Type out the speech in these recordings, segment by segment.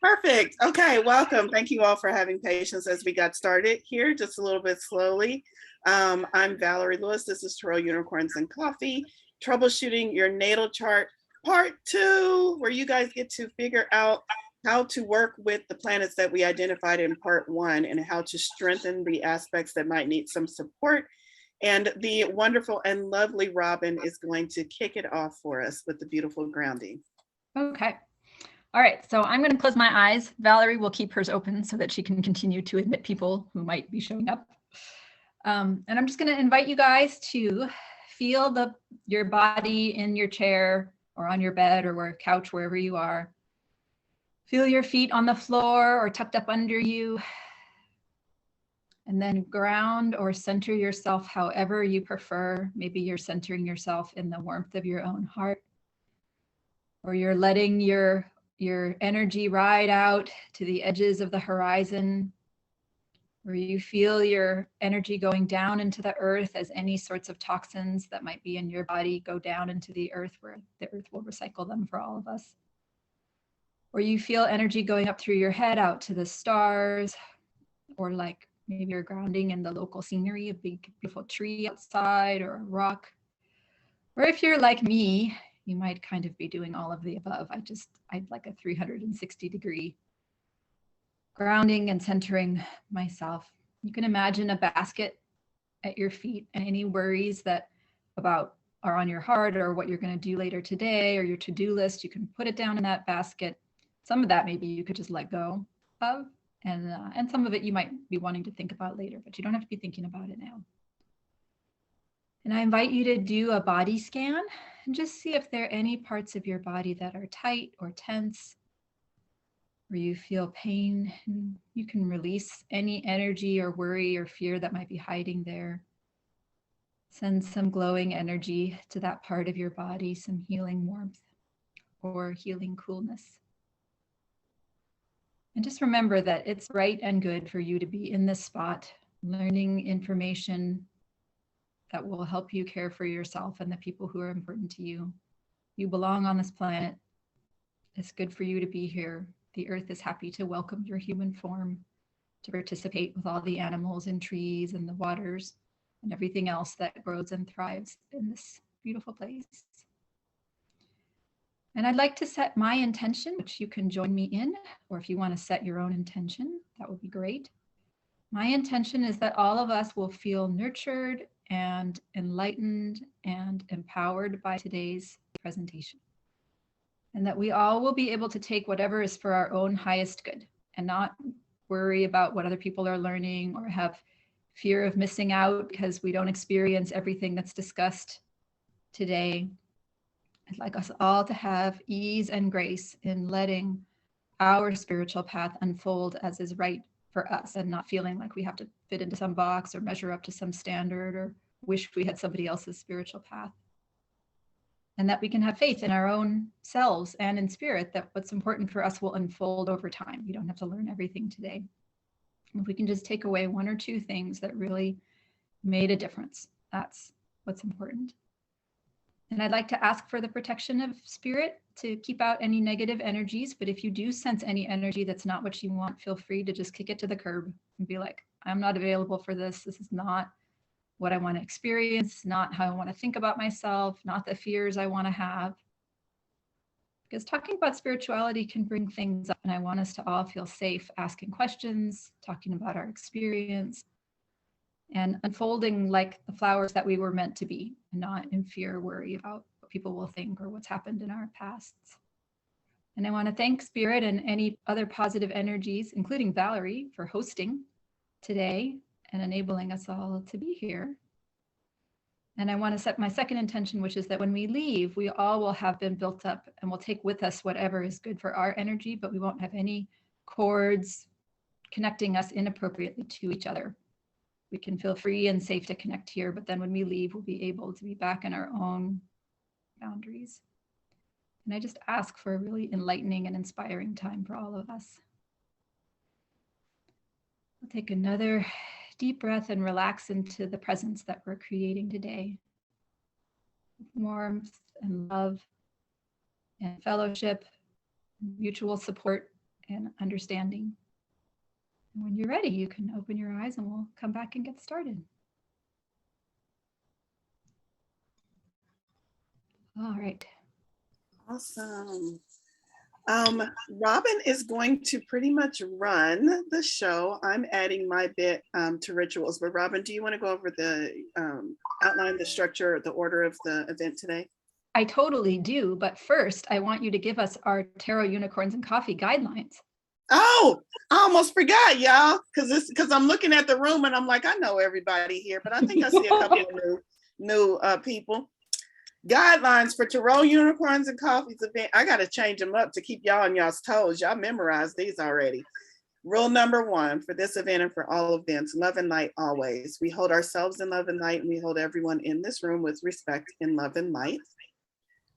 Perfect. Okay, welcome. Thank you all for having patience as we got started here, just a little bit slowly. I'm Valorie Lewis. This is Tarot Unicorns and Coffee, Troubleshooting Your Natal Chart, Part 2, where you guys get to figure out how to work with the planets that we identified in Part 1 and how to strengthen the aspects that might need some support. And the wonderful and lovely Robin is going to kick it off for us with the beautiful grounding. Okay. All right, so I'm going to close my eyes. Valorie will keep hers open so that she can continue to admit people who might be showing up. And I'm just going to invite you guys to feel your body in your chair or on your bed or couch, wherever you are. Feel your feet on the floor or tucked up under you. And then ground or center yourself however you prefer. Maybe you're centering yourself in the warmth of your own heart, or you're letting your energy ride out to the edges of the horizon, where you feel your energy going down into the earth as any sorts of toxins that might be in your body go down into the earth, where the earth will recycle them for all of us. Or you feel energy going up through your head out to the stars, or like maybe you're grounding in the local scenery, a big beautiful tree outside or a rock. Or if you're like me, you might kind of be doing all of the above. I'd like a 360-degree grounding and centering myself. You can imagine a basket at your feet, and any worries that are on your heart or what you're going to do later today or your to-do list, you can put it down in that basket. Some of that maybe you could just let go of, and some of it you might be wanting to think about later, but you don't have to be thinking about it now. And I invite you to do a body scan and just see if there are any parts of your body that are tight or tense, where you feel pain, and you can release any energy or worry or fear that might be hiding there. Send some glowing energy to that part of your body, some healing warmth or healing coolness. And just remember that it's right and good for you to be in this spot, learning information that will help you care for yourself and the people who are important to you. You belong on this planet. It's good for you to be here. The earth is happy to welcome your human form, to participate with all the animals and trees and the waters and everything else that grows and thrives in this beautiful place. And I'd like to set my intention, which you can join me in, or if you want to set your own intention, that would be great. My intention is that all of us will feel nurtured and enlightened and empowered by today's presentation. And that we all will be able to take whatever is for our own highest good and not worry about what other people are learning or have fear of missing out because we don't experience everything that's discussed today. I'd like us all to have ease and grace in letting our spiritual path unfold as is right for us, and not feeling like we have to fit into some box or measure up to some standard or wish we had somebody else's spiritual path. And that we can have faith in our own selves and in spirit that what's important for us will unfold over time. You don't have to learn everything today. If we can just take away one or two things that really made a difference, that's what's important. And I'd like to ask for the protection of spirit to keep out any negative energies. But if you do sense any energy that's not what you want, feel free to just kick it to the curb and be like, I'm not available for this. This is not what I want to experience, not how I want to think about myself, not the fears I want to have. Because talking about spirituality can bring things up, and I want us to all feel safe asking questions, talking about our experience, and unfolding like the flowers that we were meant to be, and not in fear or worry about what people will think or what's happened in our pasts. And I want to thank Spirit and any other positive energies, including Valorie, for hosting today and enabling us all to be here. And I want to set my second intention, which is that when we leave, we all will have been built up and we'll take with us whatever is good for our energy, but we won't have any cords connecting us inappropriately to each other. We can feel free and safe to connect here, but then when we leave, we'll be able to be back in our own boundaries. And I just ask for a really enlightening and inspiring time for all of us. We'll take another deep breath and relax into the presence that we're creating today. Warmth and love and fellowship, mutual support and understanding. And when you're ready, you can open your eyes and we'll come back and get started. All right. Awesome. Robin is going to pretty much run the show. I'm adding my bit to rituals, but Robin, do you want to go over the outline, the structure, the order of the event today? I totally do, but first I want you to give us our Tarot Unicorns and Coffee guidelines. Oh, I almost forgot, y'all, because I'm looking at the room and I'm like, I know everybody here, but I think I see a couple of new people. Guidelines for Tarot Unicorns and Coffee's event. I got to change them up to keep y'all on y'all's toes. Y'all memorized these already. Rule number 1 for this event and for all events: love and light always. We hold ourselves in love and light, and we hold everyone in this room with respect in love and light.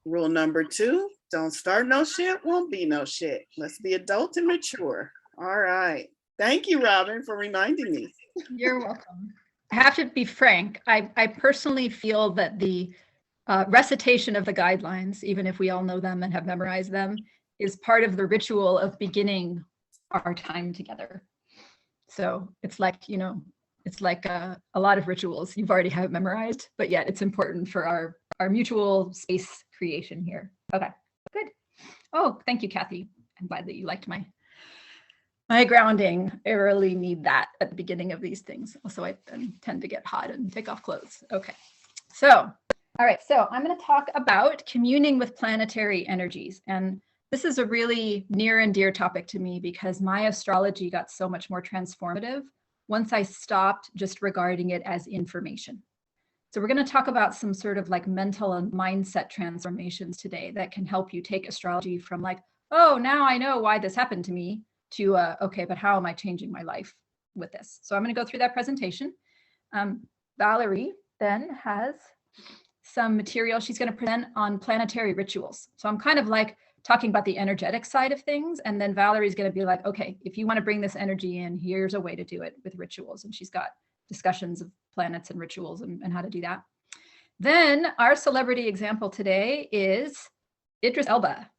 Rule number 2, don't start no shit, won't be no shit. Let's be adult and mature. All right. Thank you, Robin, for reminding me. You're welcome. I have to be frank. I personally feel that the recitation of the guidelines, even if we all know them and have memorized them, is part of the ritual of beginning our time together. So it's like, it's like a lot of rituals. You've already have it memorized, but yet it's important for our mutual space creation here. Okay, good. Oh, thank you, Kathy. I'm glad that you liked my grounding. I really need that at the beginning of these things. Also, I tend to get hot and take off clothes. Okay, so, all right. So I'm going to talk about communing with planetary energies. And this is a really near and dear topic to me because my astrology got so much more transformative once I stopped just regarding it as information. So we're going to talk about some sort of like mental and mindset transformations today that can help you take astrology from like, oh, now I know why this happened to me, to okay, but how am I changing my life with this? So I'm going to go through that presentation. Valorie then has some material she's going to present on planetary rituals. So I'm kind of like talking about the energetic side of things, and then Valerie's going to be like, okay, if you want to bring this energy in, here's a way to do it with rituals. And she's got discussions of planets and rituals and how to do that. Then our celebrity example today is Idris Elba.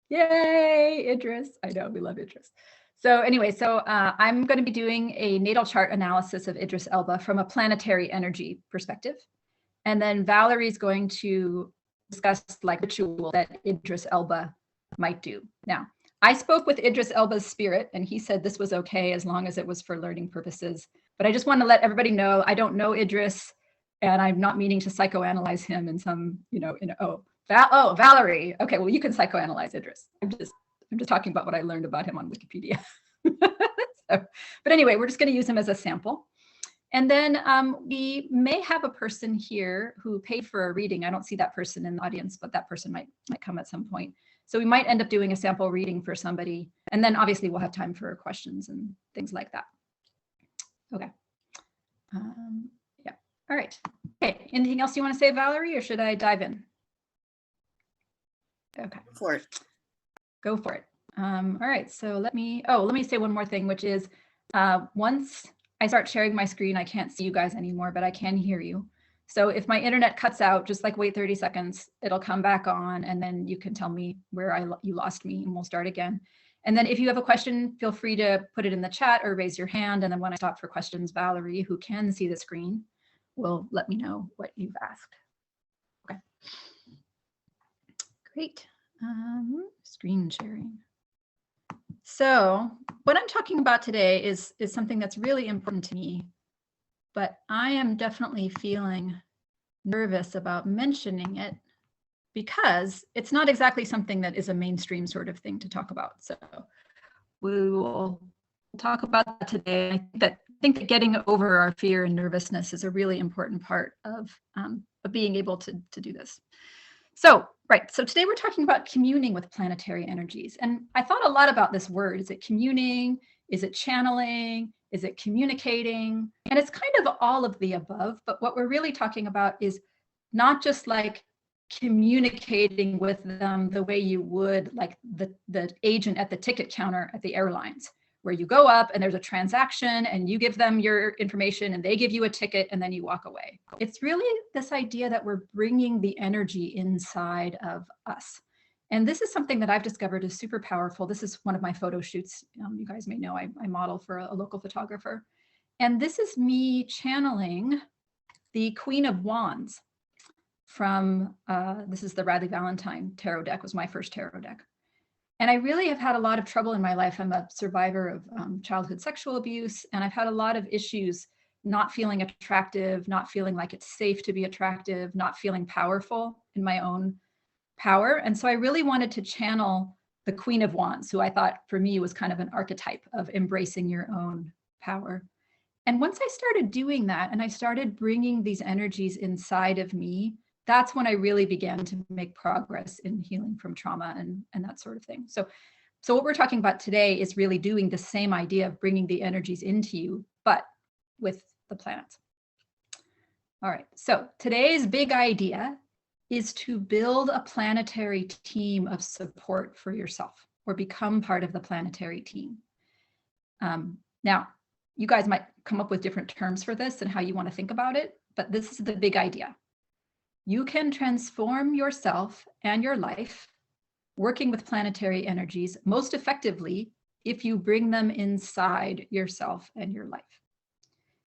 Yay, Idris. I know, we love Idris. So anyway, I'm going to be doing a natal chart analysis of Idris Elba from a planetary energy perspective. And then Valerie's going to discuss like ritual that Idris Elba might do. Now, I spoke with Idris Elba's spirit, and he said this was okay as long as it was for learning purposes. But I just want to let everybody know I don't know Idris, and I'm not meaning to psychoanalyze him in some, Valorie. Okay, well, you can psychoanalyze Idris. I'm just talking about what I learned about him on Wikipedia. But anyway, we're just going to use him as a sample. And then we may have a person here who paid for a reading. I don't see that person in the audience, but that person might come at some point. So we might end up doing a sample reading for somebody. And then obviously we'll have time for questions and things like that. Okay. Yeah. All right. Okay. Anything else you want to say, Valorie, or should I dive in? Okay. Go for it. All right. So let me say one more thing, which is once I start sharing my screen, I can't see you guys anymore, but I can hear you. So if my internet cuts out, just like wait 30 seconds, it'll come back on, and then you can tell me where you lost me, and we'll start again. And then if you have a question, feel free to put it in the chat or raise your hand. And then when I stop for questions, Valorie, who can see the screen, will let me know what you've asked. Okay. Great. Screen sharing. So what I'm talking about today is something that's really important to me, but I am definitely feeling nervous about mentioning it because it's not exactly something that is a mainstream sort of thing to talk about. So we will talk about that today. I think that getting over our fear and nervousness is a really important part of being able to do this. So, right, so today we're talking about communing with planetary energies. And I thought a lot about this word. Is it communing? Is it channeling? Is it communicating? And it's kind of all of the above. But what we're really talking about is not just like communicating with them the way you would like the agent at the ticket counter at the airlines, where you go up and there's a transaction and you give them your information and they give you a ticket and then you walk away. It's really this idea that we're bringing the energy inside of us. And this is something that I've discovered is super powerful. This is one of my photo shoots. You guys may know I model for a local photographer. And this is me channeling the Queen of Wands from, this is the Radley Valentine tarot deck, was my first tarot deck. And I really have had a lot of trouble in my life. I'm a survivor of childhood sexual abuse, and I've had a lot of issues not feeling attractive, not feeling like it's safe to be attractive, not feeling powerful in my own power. And so I really wanted to channel the Queen of Wands, who I thought for me was kind of an archetype of embracing your own power. And once I started doing that and I started bringing these energies inside of me, that's when I really began to make progress in healing from trauma and that sort of thing. So what we're talking about today is really doing the same idea of bringing the energies into you, but with the planets. All right, so today's big idea is to build a planetary team of support for yourself, or become part of the planetary team. Now, you guys might come up with different terms for this and how you want to think about it, but this is the big idea. You can transform yourself and your life working with planetary energies most effectively if you bring them inside yourself and your life.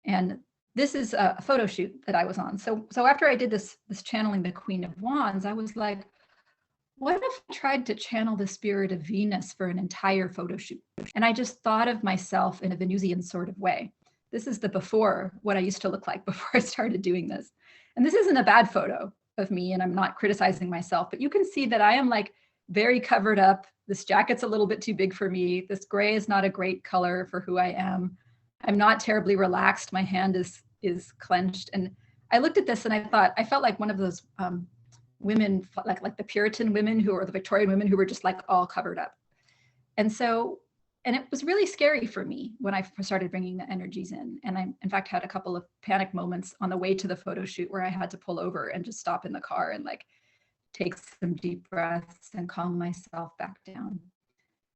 And this is a photo shoot that I was on. So after I did this channeling the Queen of Wands, I was like, what if I tried to channel the spirit of Venus for an entire photo shoot? And I just thought of myself in a Venusian sort of way. This is the before, what I used to look like before I started doing this. And this isn't a bad photo of me, and I'm not criticizing myself, but you can see that I am like very covered up. This jacket's a little bit too big for me. This gray is not a great color for who I am. I'm not terribly relaxed. My hand is clenched. And I looked at this and I thought, I felt like one of those women, like the Puritan women or the Victorian women who were just like all covered up. And it was really scary for me when I started bringing the energies in. And I, in fact, had a couple of panic moments on the way to the photo shoot where I had to pull over and just stop in the car and like take some deep breaths and calm myself back down.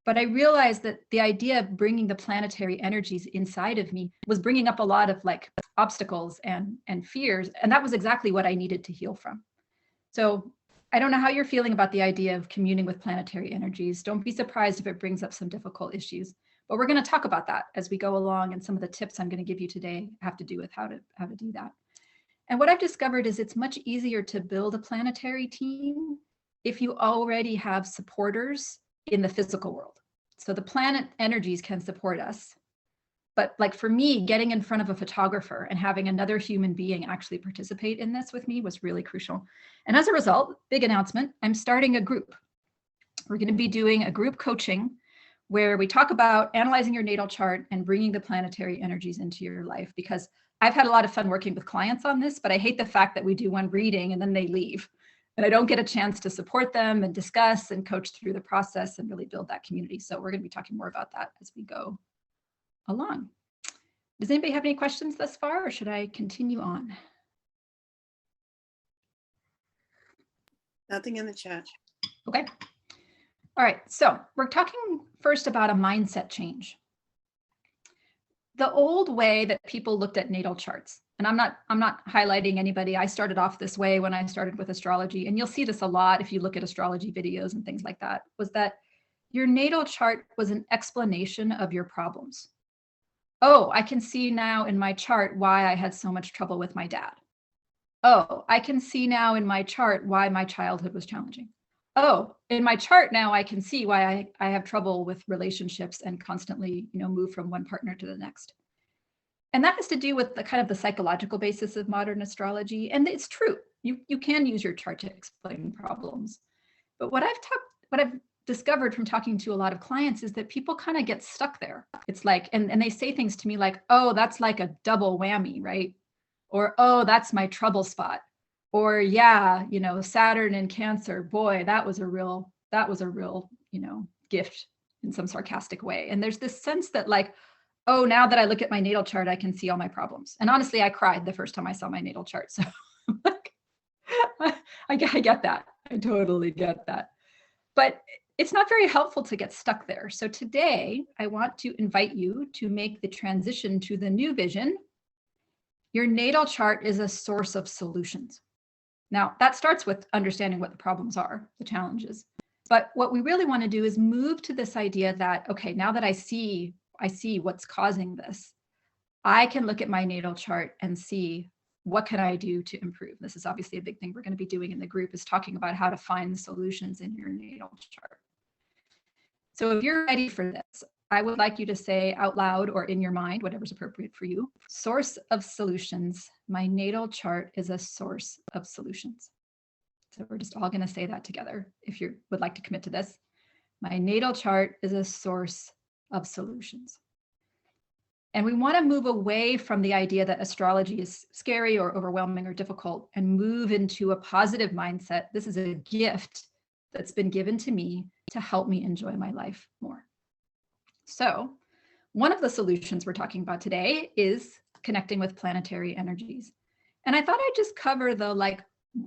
But I realized that the idea of bringing the planetary energies inside of me was bringing up a lot of like obstacles and fears. And that was exactly what I needed to heal from. So I don't know how you're feeling about the idea of communing with planetary energies. Don't be surprised if it brings up some difficult issues, but we're going to talk about that as we go along. And some of the tips I'm going to give you today have to do with how to do that. And what I've discovered is it's much easier to build a planetary team if you already have supporters in the physical world. So the planet energies can support us. But like for me, getting in front of a photographer and having another human being actually participate in this with me was really crucial. And as a result, big announcement, I'm starting a group. We're going to be doing a group coaching where we talk about analyzing your natal chart and bringing the planetary energies into your life, because I've had a lot of fun working with clients on this, but I hate the fact that we do one reading and then they leave. And I don't get a chance to support them and discuss and coach through the process and really build that community. So we're going to be talking more about that as we go along. Does anybody have any questions thus far, or should I continue on? Nothing in the chat. Okay. All right. So we're talking first about a mindset change. The old way that people looked at natal charts, and I'm not highlighting anybody. I started off this way when I started with astrology, and you'll see this a lot if you look at astrology videos and things like that, was that your natal chart was an explanation of your problems. Oh, I can see now in my chart why I had so much trouble with my dad. Oh, I can see now in my chart why my childhood was challenging. Oh, in my chart now I can see why I have trouble with relationships and constantly, move from one partner to the next. And that has to do with the kind of the psychological basis of modern astrology. And it's true. You can use your chart to explain problems. But what I've discovered from talking to a lot of clients is that people kind of get stuck there. It's like, and they say things to me like, oh, that's like a double whammy, right? Or, oh, that's my trouble spot. Or, yeah, Saturn and Cancer, boy, that was a real, gift in some sarcastic way. And there's this sense that like, oh, now that I look at my natal chart, I can see all my problems. And honestly, I cried the first time I saw my natal chart. So I get that. I totally get that. But it's not very helpful to get stuck there. So today, I want to invite you to make the transition to the new vision. Your natal chart is a source of solutions. Now, that starts with understanding what the problems are, the challenges. But what we really want to do is move to this idea that, okay, now that I see what's causing this, I can look at my natal chart and see what can I do to improve. This is obviously a big thing we're going to be doing in the group, is talking about how to find solutions in your natal chart. So if you're ready for this, I would like you to say out loud or in your mind, whatever's appropriate for you, source of solutions. My natal chart is a source of solutions. So we're just all going to say that together if you would like to commit to this. My natal chart is a source of solutions. And we want to move away from the idea that astrology is scary or overwhelming or difficult and move into a positive mindset. This is a gift that's been given to me to help me enjoy my life more. So one of the solutions we're talking about today is connecting with planetary energies. And I thought I'd just cover the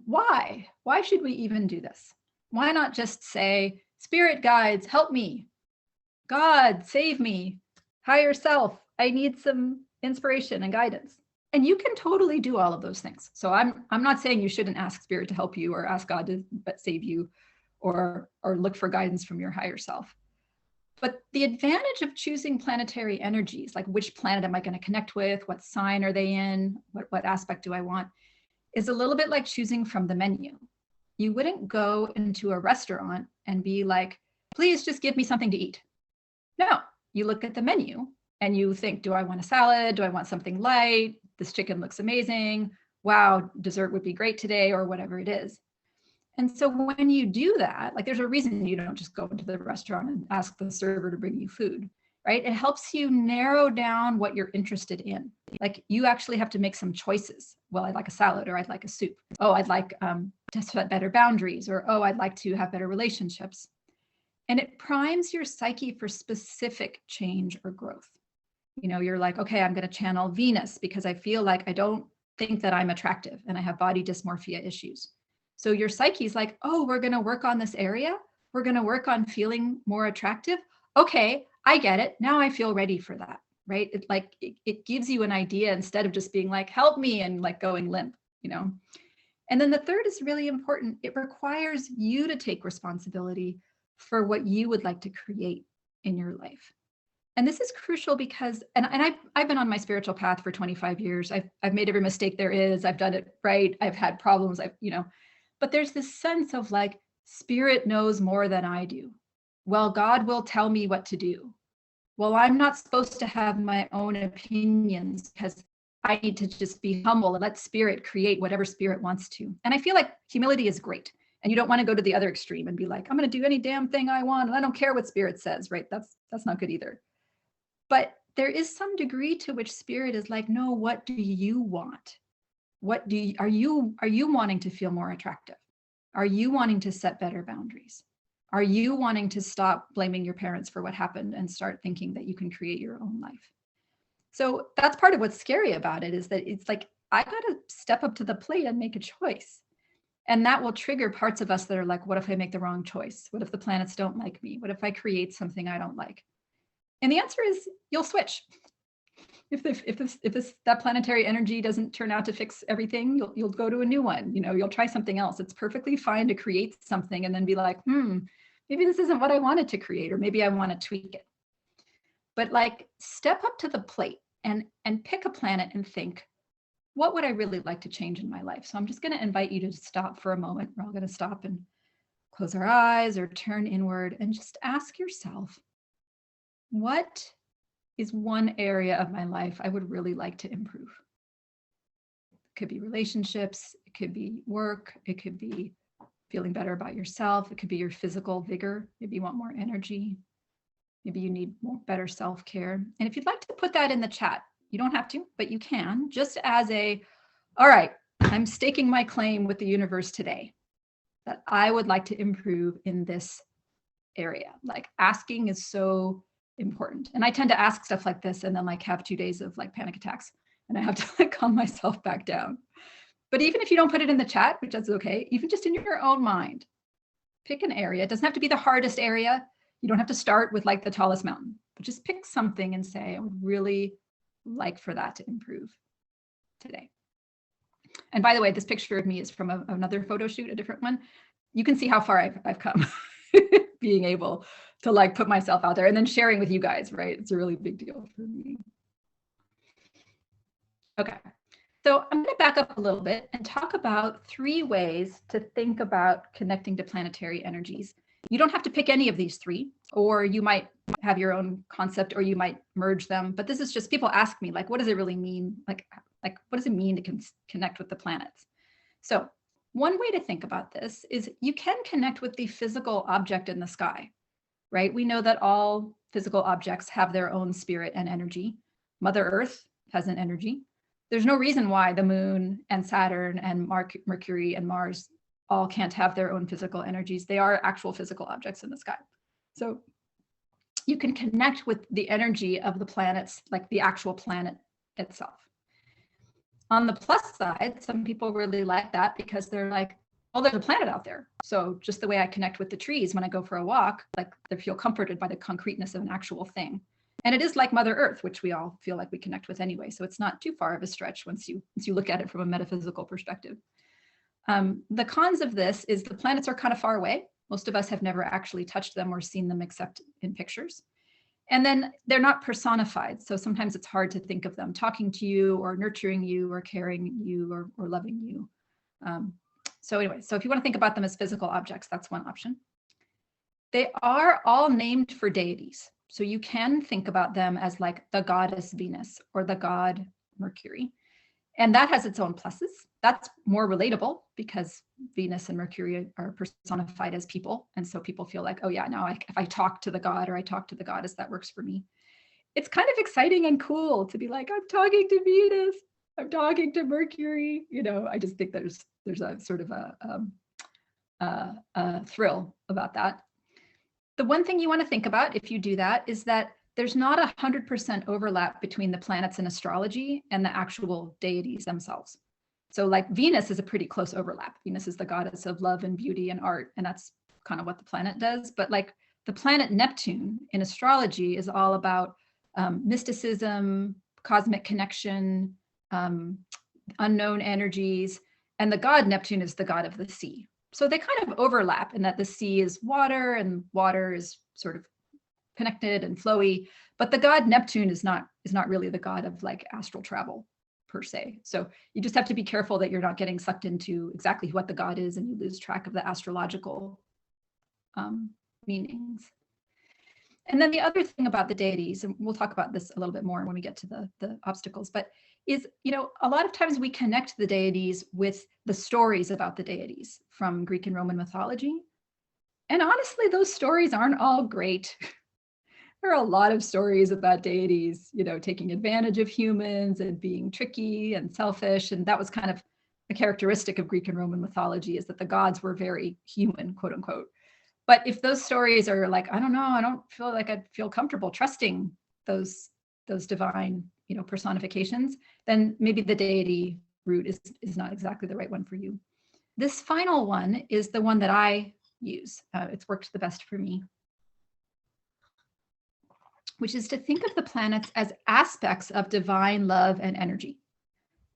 why should we even do this? Why not just say, spirit guides, help me. God, save me. Higher self, I need some inspiration and guidance. And you can totally do all of those things. So I'm not saying you shouldn't ask spirit to help you or ask God to save you or look for guidance from your higher self. But the advantage of choosing planetary energies, like which planet am I going to connect with? What sign are they in? What aspect do I want? Is a little bit like choosing from the menu. You wouldn't go into a restaurant and be like, please just give me something to eat. No, you look at the menu and you think, do I want a salad? Do I want something light? This chicken looks amazing. Wow, dessert would be great today, or whatever it is. And so when you do that, there's a reason you don't just go into the restaurant and ask the server to bring you food, right? It helps you narrow down what you're interested in. You actually have to make some choices. Well, I'd like a salad, or I'd like a soup. Oh, I'd like to set better boundaries, or oh, I'd like to have better relationships. And it primes your psyche for specific change or growth. You're like, okay, I'm going to channel Venus because I feel like I don't think that I'm attractive and I have body dysmorphia issues. So your psyche's like, oh, we're going to work on this area. We're going to work on feeling more attractive. Okay, I get it. Now I feel ready for that, right? It gives you an idea instead of just being like, help me, and going limp, And then the third is really important. It requires you to take responsibility for what you would like to create in your life. And this is crucial because, and I've been on my spiritual path for 25 years. I've made every mistake there is. I've done it right. I've had problems. But there's this sense of spirit knows more than I do. Well, God will tell me what to do. Well, I'm not supposed to have my own opinions because I need to just be humble and let spirit create whatever spirit wants to. And I feel like humility is great. And you don't want to go to the other extreme and be like, I'm going to do any damn thing I want, and I don't care what spirit says, right? That's not good either. But there is some degree to which spirit is like, no, what do you want? Are you wanting to feel more attractive? Are you wanting to set better boundaries? Are you wanting to stop blaming your parents for what happened and start thinking that you can create your own life? So that's part of what's scary about it, is that it's like, I got to step up to the plate and make a choice. And that will trigger parts of us that are like, what if I make the wrong choice? What if the planets don't like me? What if I create something I don't like? And the answer is you'll switch. If that planetary energy doesn't turn out to fix everything, you'll go to a new one. You'll try something else. It's perfectly fine to create something and then be like, maybe this isn't what I wanted to create, or maybe I want to tweak it. But step up to the plate and pick a planet and think, what would I really like to change in my life? So I'm just going to invite you to stop for a moment. We're all going to stop and close our eyes or turn inward and just ask yourself, what is one area of my life I would really like to improve? It could be relationships, it could be work, it could be feeling better about yourself, it could be your physical vigor, maybe you want more energy, maybe you need better self-care. And if you'd like to put that in the chat, you don't have to, but you can, just as all right, I'm staking my claim with the universe today that I would like to improve in this area. Asking is so important. And I tend to ask stuff like this and then have 2 days of panic attacks, and I have to calm myself back down. But even if you don't put it in the chat, which is okay, even just in your own mind, pick an area. It doesn't have to be the hardest area. You don't have to start with the tallest mountain, but just pick something and say, I would really like for that to improve today. And by the way, this picture of me is from another photo shoot, a different one. You can see how far I've come. being able to like put myself out there and then sharing with you guys, right? It's a really big deal for me. Okay, so I'm going to back up a little bit and talk about 3 ways to think about connecting to planetary energies. You don't have to pick any of these 3, or you might have your own concept, or you might merge them. But this is just, people ask me, like, what does it really mean? Like what does it mean to connect with the planets? So one way to think about this is you can connect with the physical object in the sky, right? We know that all physical objects have their own spirit and energy. Mother Earth has an energy. There's no reason why the moon and Saturn and Mercury and Mars all can't have their own physical energies. They are actual physical objects in the sky. So you can connect with the energy of the planets, like the actual planet itself. On the plus side, some people really like that because they're like, oh, there's a planet out there. So just the way I connect with the trees when I go for a walk, like they feel comforted by the concreteness of an actual thing. And it is like Mother Earth, which we all feel like we connect with anyway. So it's not too far of a stretch once you look at it from a metaphysical perspective. The cons of this is the planets are kind of far away. Most of us have never actually touched them or seen them except in pictures. And then they're not personified. So sometimes it's hard to think of them talking to you or nurturing you or caring you or loving you. So anyway, so if you want to think about them as physical objects, that's one option. They are all named for deities. So you can think about them as like the goddess Venus or the god Mercury. And that has its own pluses. That's more relatable because Venus and Mercury are personified as people. And so people feel like, oh yeah, now if I talk to the god or I talk to the goddess, that works for me. It's kind of exciting and cool to be like, I'm talking to Venus, I'm talking to Mercury. You know, I just think there's a sort of a thrill about that. The one thing you want to think about if you do that is that there's not 100% overlap between the planets in astrology and the actual deities themselves. So like Venus is a pretty close overlap. Venus is the goddess of love and beauty and art, and that's kind of what the planet does. But like the planet Neptune in astrology is all about mysticism, cosmic connection, unknown energies, and the god Neptune is the god of the sea. So they kind of overlap in that the sea is water and water is sort of connected and flowy, but the god Neptune is not really the god of like astral travel per se. So you just have to be careful that you're not getting sucked into exactly what the god is and you lose track of the astrological meanings. And then the other thing about the deities, and we'll talk about this a little bit more when we get to the obstacles, but is, you know, a lot of times we connect the deities with the stories about the deities from Greek and Roman mythology. And honestly, those stories aren't all great. There are a lot of stories about deities, you know, taking advantage of humans and being tricky and selfish. And that was kind of a characteristic of Greek and Roman mythology, is that the gods were very human, quote unquote. But if those stories are like, I don't know, I don't feel like I'd feel comfortable trusting those divine, you know, personifications, then maybe the deity route is not exactly the right one for you. This final one is the one that I use. It's worked the best for me, which is to think of the planets as aspects of divine love and energy.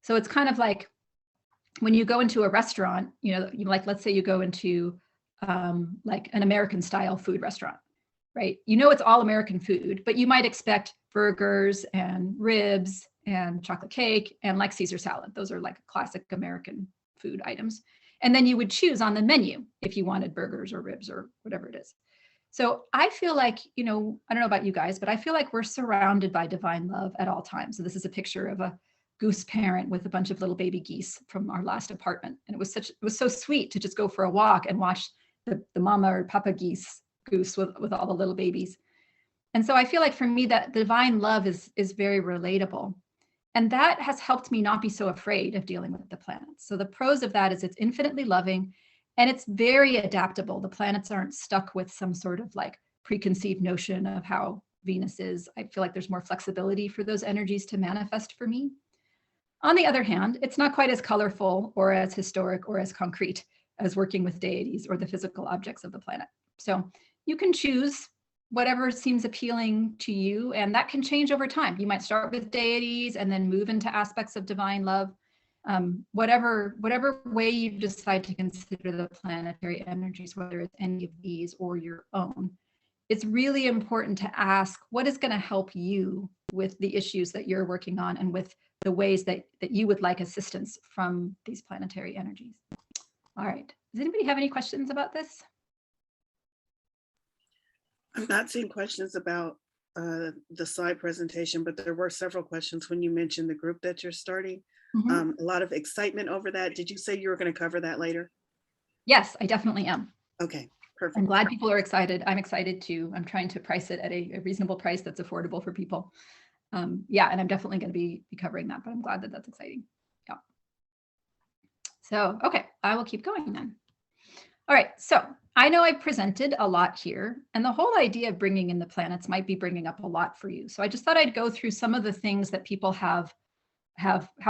So it's kind of like when you go into a restaurant, you know, like let's say you go into like an American style food restaurant, right? You know, it's all American food, but you might expect burgers and ribs and chocolate cake and like Caesar salad. Those are like classic American food items. And then you would choose on the menu if you wanted burgers or ribs or whatever it is. So I feel like, you know, I don't know about you guys, but I feel like we're surrounded by divine love at all times. So this is a picture of a goose parent with a bunch of little baby geese from our last apartment. And it was so sweet to just go for a walk and watch the mama or papa goose with all the little babies. And so I feel like for me that divine love is very relatable. And that has helped me not be so afraid of dealing with the planets. So the pros of that is it's infinitely loving and it's very adaptable. The planets aren't stuck with some sort of like preconceived notion of how Venus is. I feel like there's more flexibility for those energies to manifest for me. On the other hand, it's not quite as colorful or as historic or as concrete as working with deities or the physical objects of the planet. So you can choose whatever seems appealing to you, and that can change over time. You might start with deities and then move into aspects of divine love. Whatever way you decide to consider the planetary energies, whether it's any of these or your own, it's really important to ask what is going to help you with the issues that you're working on and with the ways that you would like assistance from these planetary energies. All right. Does anybody have any questions about this? I'm not seeing questions about the slide presentation, but there were several questions when you mentioned the group that you're starting. A lot of excitement over that. Did you say you were going to cover that later? Yes, I definitely am. Okay, perfect. I'm glad people are excited. I'm excited too. I'm trying to price it at a reasonable price that's affordable for people. Yeah, and I'm definitely going to be covering that, but I'm glad that that's exciting. Yeah. So, okay, I will keep going then. All right, so I know I presented a lot here, and the whole idea of bringing in the planets might be bringing up a lot for you. So I just thought I'd go through some of the things that people how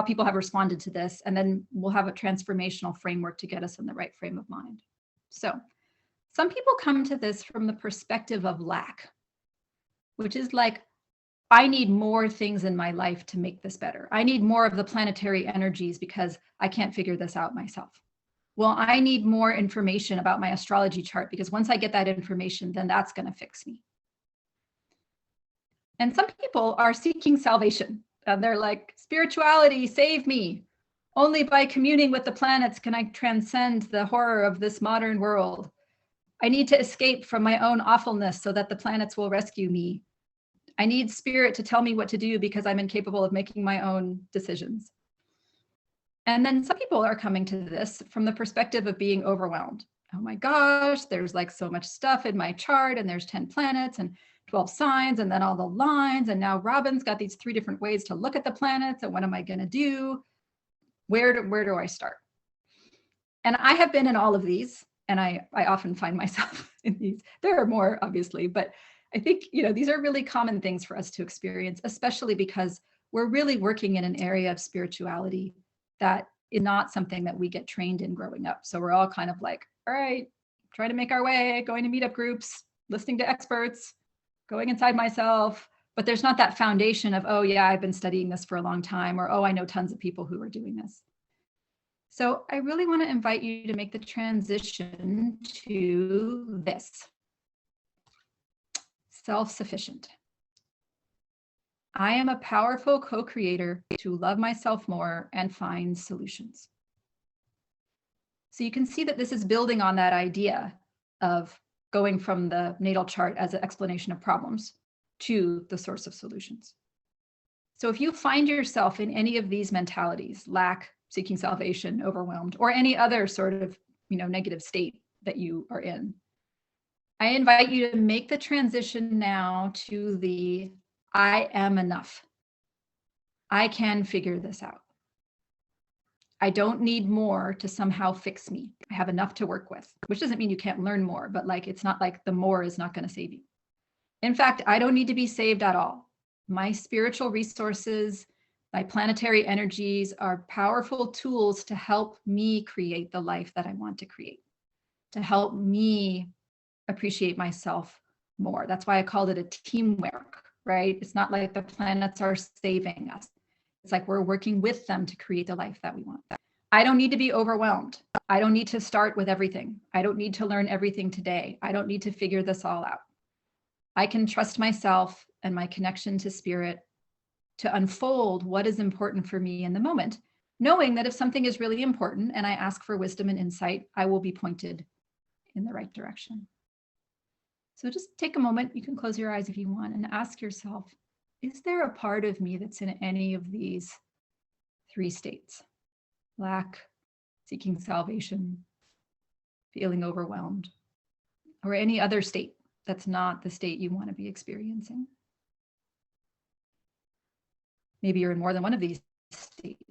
people have responded to this, and then we'll have a transformational framework to get us in the right frame of mind. So some people come to this from the perspective of lack, which is like, I need more things in my life to make this better. I need more of the planetary energies because I can't figure this out myself. Well, I need more information about my astrology chart because once I get that information, then that's going to fix me. And some people are seeking salvation. And they're like, spirituality, save me. Only by communing with the planets can I transcend the horror of this modern world. I need to escape from my own awfulness so that the planets will rescue me. I need spirit to tell me what to do because I'm incapable of making my own decisions. And then some people are coming to this from the perspective of being overwhelmed. Oh my gosh, there's like so much stuff in my chart, and there's 10 planets and 12 signs, and then all the lines. And now Robin's got these 3 different ways to look at the planets. And what am I going to do? Where do I start? And I have been in all of these, and I often find myself in these. There are more, obviously, but I think, these are really common things for us to experience, especially because we're really working in an area of spirituality that is not something that we get trained in growing up. So we're all kind of like, all right, trying to make our way, going to meetup groups, listening to experts, going inside myself. But there's not that foundation of, oh yeah, I've been studying this for a long time, or, oh, I know tons of people who are doing this. So I really want to invite you to make the transition to this. Self-sufficient. I am a powerful co-creator to love myself more and find solutions. So you can see that this is building on that idea of going from the natal chart as an explanation of problems to the source of solutions. So if you find yourself in any of these mentalities, lack, seeking salvation, overwhelmed, or any other sort of, negative state that you are in, I invite you to make the transition now to the I am enough. I can figure this out. I don't need more to somehow fix me. I have enough to work with, which doesn't mean you can't learn more, but it's not like the more is not going to save you. In fact, I don't need to be saved at all. My spiritual resources, my planetary energies are powerful tools to help me create the life that I want to create, to help me appreciate myself more. That's why I called it a teamwork, right? It's not like the planets are saving us. It's like we're working with them to create the life that we want. I don't need to be overwhelmed. I don't need to start with everything. I don't need to learn everything today. I don't need to figure this all out. I can trust myself and my connection to spirit to unfold what is important for me in the moment, knowing that if something is really important and I ask for wisdom and insight, I will be pointed in the right direction. So just take a moment, you can close your eyes if you want, and ask yourself, is there a part of me that's in any of these 3 states? Lack, seeking salvation, feeling overwhelmed, or any other state that's not the state you want to be experiencing? Maybe you're in more than one of these states.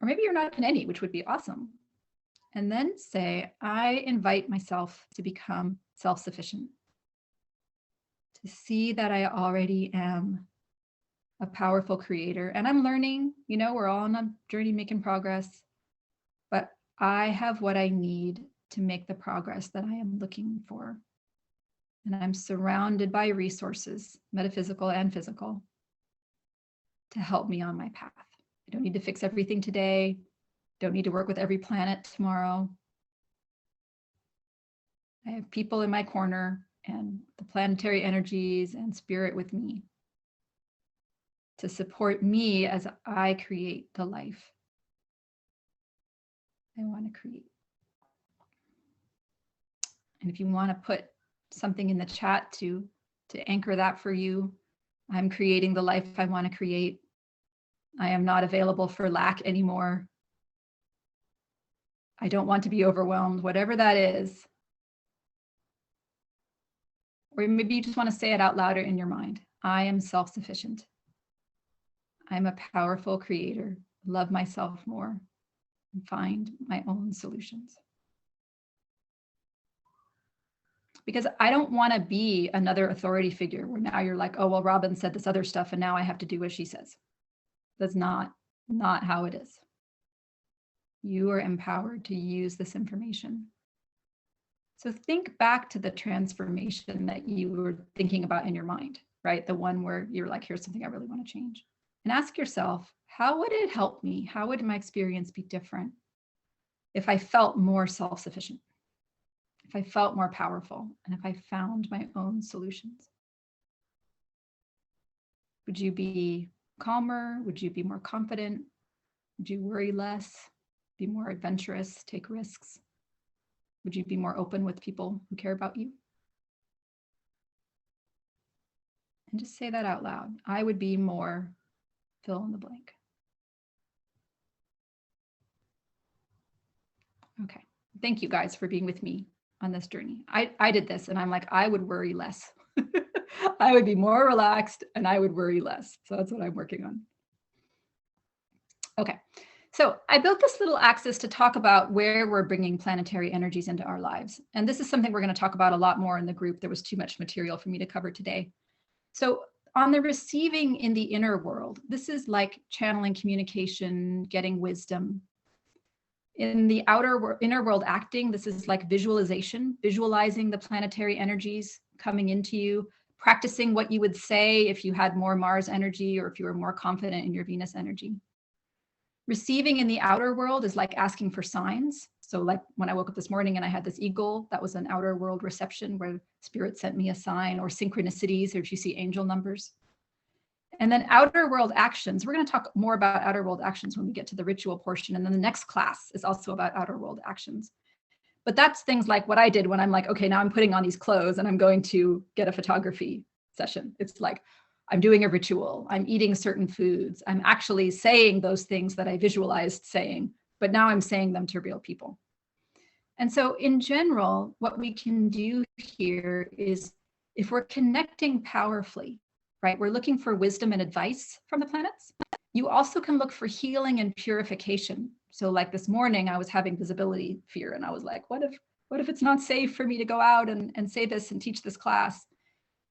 Or maybe you're not in any, which would be awesome. And then say, I invite myself to become self-sufficient, to see that I already am a powerful creator. And I'm learning, we're all on a journey making progress, but I have what I need to make the progress that I am looking for. And I'm surrounded by resources, metaphysical and physical, to help me on my path. I don't need to fix everything today. Don't need to work with every planet tomorrow. I have people in my corner and the planetary energies and spirit with me to support me as I create the life I want to create. And if you want to put something in the chat to anchor that for you, I'm creating the life I want to create. I am not available for lack anymore. I don't want to be overwhelmed, whatever that is. Or maybe you just want to say it out louder in your mind. I am self-sufficient. I'm a powerful creator. Love myself more and find my own solutions. Because I don't want to be another authority figure where now you're like, oh, well, Robin said this other stuff and now I have to do what she says. That's not how it is. You are empowered to use this information. So think back to the transformation that you were thinking about in your mind, right? The one where you're like, here's something I really want to change. And ask yourself, how would it help me? How would my experience be different if I felt more self-sufficient? If I felt more powerful, and if I found my own solutions? Would you be calmer? Would you be more confident? Would you worry less? Be more adventurous, take risks? Would you be more open with people who care about you? And just say that out loud. I would be more fill in the blank. Okay. Thank you guys for being with me on this journey. I did this and I'm like, I would worry less. I would be more relaxed and I would worry less. So that's what I'm working on. Okay. So I built this little axis to talk about where we're bringing planetary energies into our lives. And this is something we're going to talk about a lot more in the group. There was too much material for me to cover today. So on the receiving in the inner world, this is like channeling communication, getting wisdom. In the inner world acting, this is like visualization, visualizing the planetary energies coming into you, practicing what you would say if you had more Mars energy or if you were more confident in your Venus energy. Receiving in the outer world is like asking for signs. So like when I woke up this morning and I had this eagle, that was an outer world reception where spirit sent me a sign, or synchronicities, or if you see angel numbers. And then outer world actions. We're going to talk more about outer world actions when we get to the ritual portion. And then the next class is also about outer world actions. But that's things like what I did when I'm like, okay, now I'm putting on these clothes and I'm going to get a photography session. It's like, I'm doing a ritual. I'm eating certain foods. I'm actually saying those things that I visualized saying, but now I'm saying them to real people. And so in general, what we can do here is if we're connecting powerfully, right? We're looking for wisdom and advice from the planets. You also can look for healing and purification. So like this morning, I was having visibility fear and I was like, what if it's not safe for me to go out and say this and teach this class?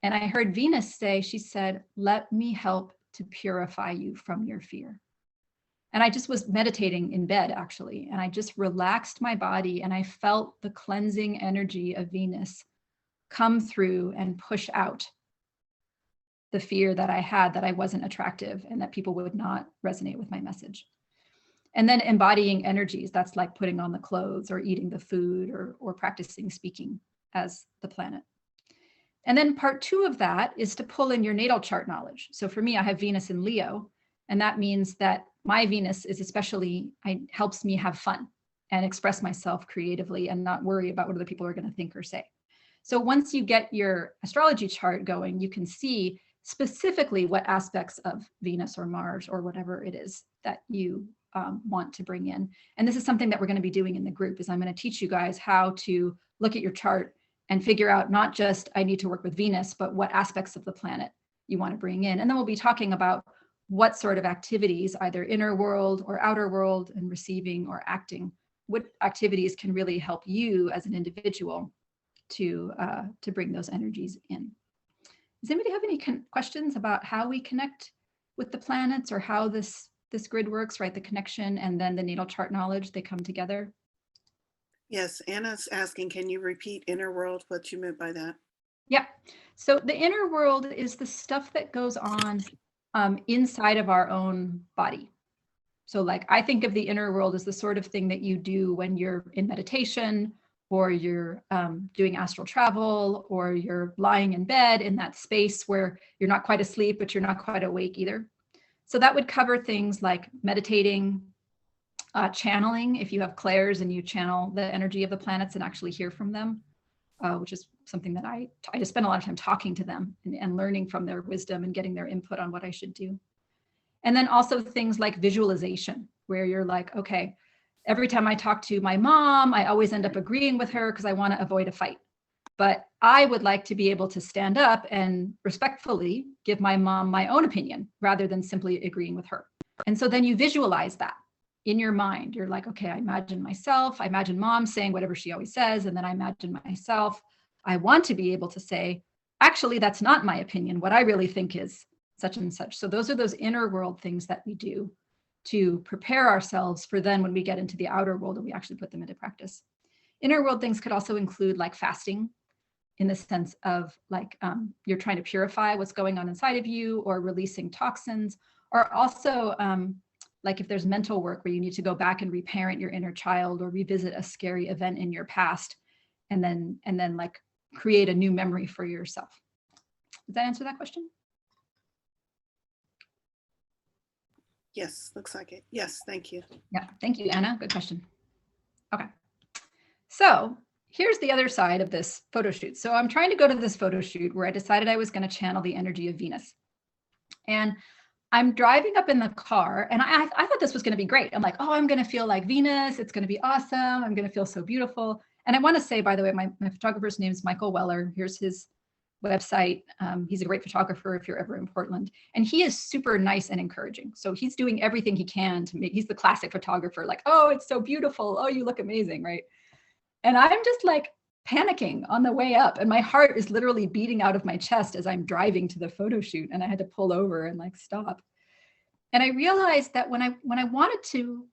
And I heard Venus say, she said, let me help to purify you from your fear. And I just was meditating in bed actually, and I just relaxed my body and I felt the cleansing energy of Venus come through and push out the fear that I had that I wasn't attractive and that people would not resonate with my message. And then embodying energies, that's like putting on the clothes or eating the food or practicing speaking as the planet. And then part 2 of that is to pull in your natal chart knowledge. So for me, I have Venus in Leo, and that means that my Venus is especially, helps me have fun and express myself creatively and not worry about what other people are going to think or say. So once you get your astrology chart going, you can see specifically what aspects of Venus or Mars or whatever it is that you want to bring in. And this is something that we're going to be doing in the group, is I'm going to teach you guys how to look at your chart and figure out not just I need to work with Venus, but what aspects of the planet you want to bring in. And then we'll be talking about what sort of activities, either inner world or outer world, and receiving or acting, what activities can really help you as an individual to bring those energies in. Does anybody have any questions about how we connect with the planets or how this grid works, right? The connection and then the natal chart knowledge, they come together. Yes, Anna's asking, can you repeat inner world, what you meant by that? Yeah, so the inner world is the stuff that goes on inside of our own body. So like, I think of the inner world as the sort of thing that you do when you're in meditation, or you're doing astral travel, or you're lying in bed in that space where you're not quite asleep, but you're not quite awake either. So that would cover things like meditating, channeling, if you have clairs and you channel the energy of the planets and actually hear from them, which is something that I just spend a lot of time talking to them and learning from their wisdom and getting their input on what I should do. And then also things like visualization, where you're like, okay, every time I talk to my mom, I always end up agreeing with her because I want to avoid a fight. But I would like to be able to stand up and respectfully give my mom my own opinion rather than simply agreeing with her. And so then you visualize that in your mind. You're like, okay, I imagine myself, I imagine mom saying whatever she always says. And then I imagine myself, I want to be able to say, actually, that's not my opinion. What I really think is such and such. So those are those inner world things that we do to prepare ourselves for then when we get into the outer world and we actually put them into practice. Inner world things could also include like fasting, in the sense of like you're trying to purify what's going on inside of you, or releasing toxins, or also like if there's mental work where you need to go back and reparent your inner child or revisit a scary event in your past, and then like create a new memory for yourself. Does that answer that question? Yes, looks like it. Yes, thank you. Yeah, thank you, Anna. Good question. Okay, so here's the other side of this photo shoot. So I'm trying to go to this photo shoot where I decided I was going to channel the energy of Venus. And I'm driving up in the car, and I thought this was going to be great. I'm like, oh, I'm going to feel like Venus. It's going to be awesome. I'm going to feel so beautiful. And I want to say, by the way, my photographer's name is Michael Weller. Here's his website. He's a great photographer if you're ever in Portland. And he is super nice and encouraging. So he's doing everything he can to make, he's the classic photographer, like, oh, it's so beautiful. Oh, you look amazing, right? And I'm just like panicking on the way up, and my heart is literally beating out of my chest as I'm driving to the photo shoot, and I had to pull over and like stop. And I realized that when I wanted to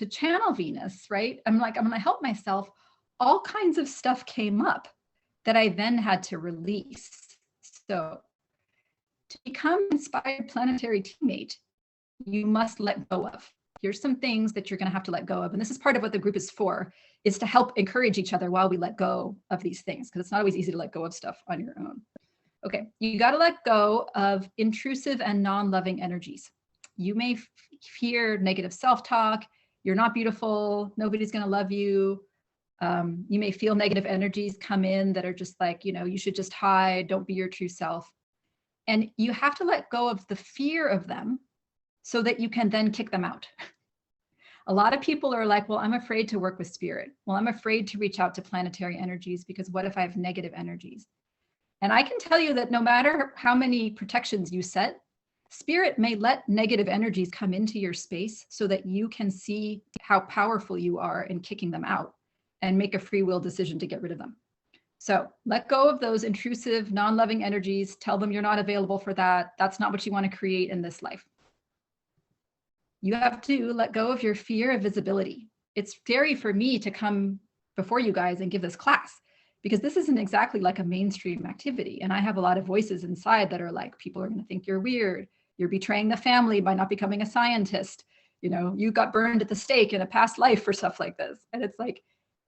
channel Venus, right? I'm like, I'm going to help myself. All kinds of stuff came up that I then had to release. So to become an inspired planetary teammate, you must let go of. Here's some things that you're going to have to let go of. And this is part of what the group is for, is to help encourage each other while we let go of these things, because it's not always easy to let go of stuff on your own. Okay, you got to let go of intrusive and non-loving energies. You may hear negative self-talk. You're not beautiful. Nobody's going to love you. You may feel negative energies come in that are just like, you know, you should just hide. Don't be your true self. And you have to let go of the fear of them so that you can then kick them out. A lot of people are like, well, I'm afraid to work with spirit. Well, I'm afraid to reach out to planetary energies because what if I have negative energies? And I can tell you that no matter how many protections you set, spirit may let negative energies come into your space so that you can see how powerful you are in kicking them out and make a free will decision to get rid of them. So let go of those intrusive, non-loving energies. Tell them you're not available for that. That's not what you want to create in this life. You have to let go of your fear of visibility. It's scary for me to come before you guys and give this class, because this isn't exactly like a mainstream activity. And I have a lot of voices inside that are like, people are going to think you're weird. You're betraying the family by not becoming a scientist. You know, you got burned at the stake in a past life for stuff like this. And it's like,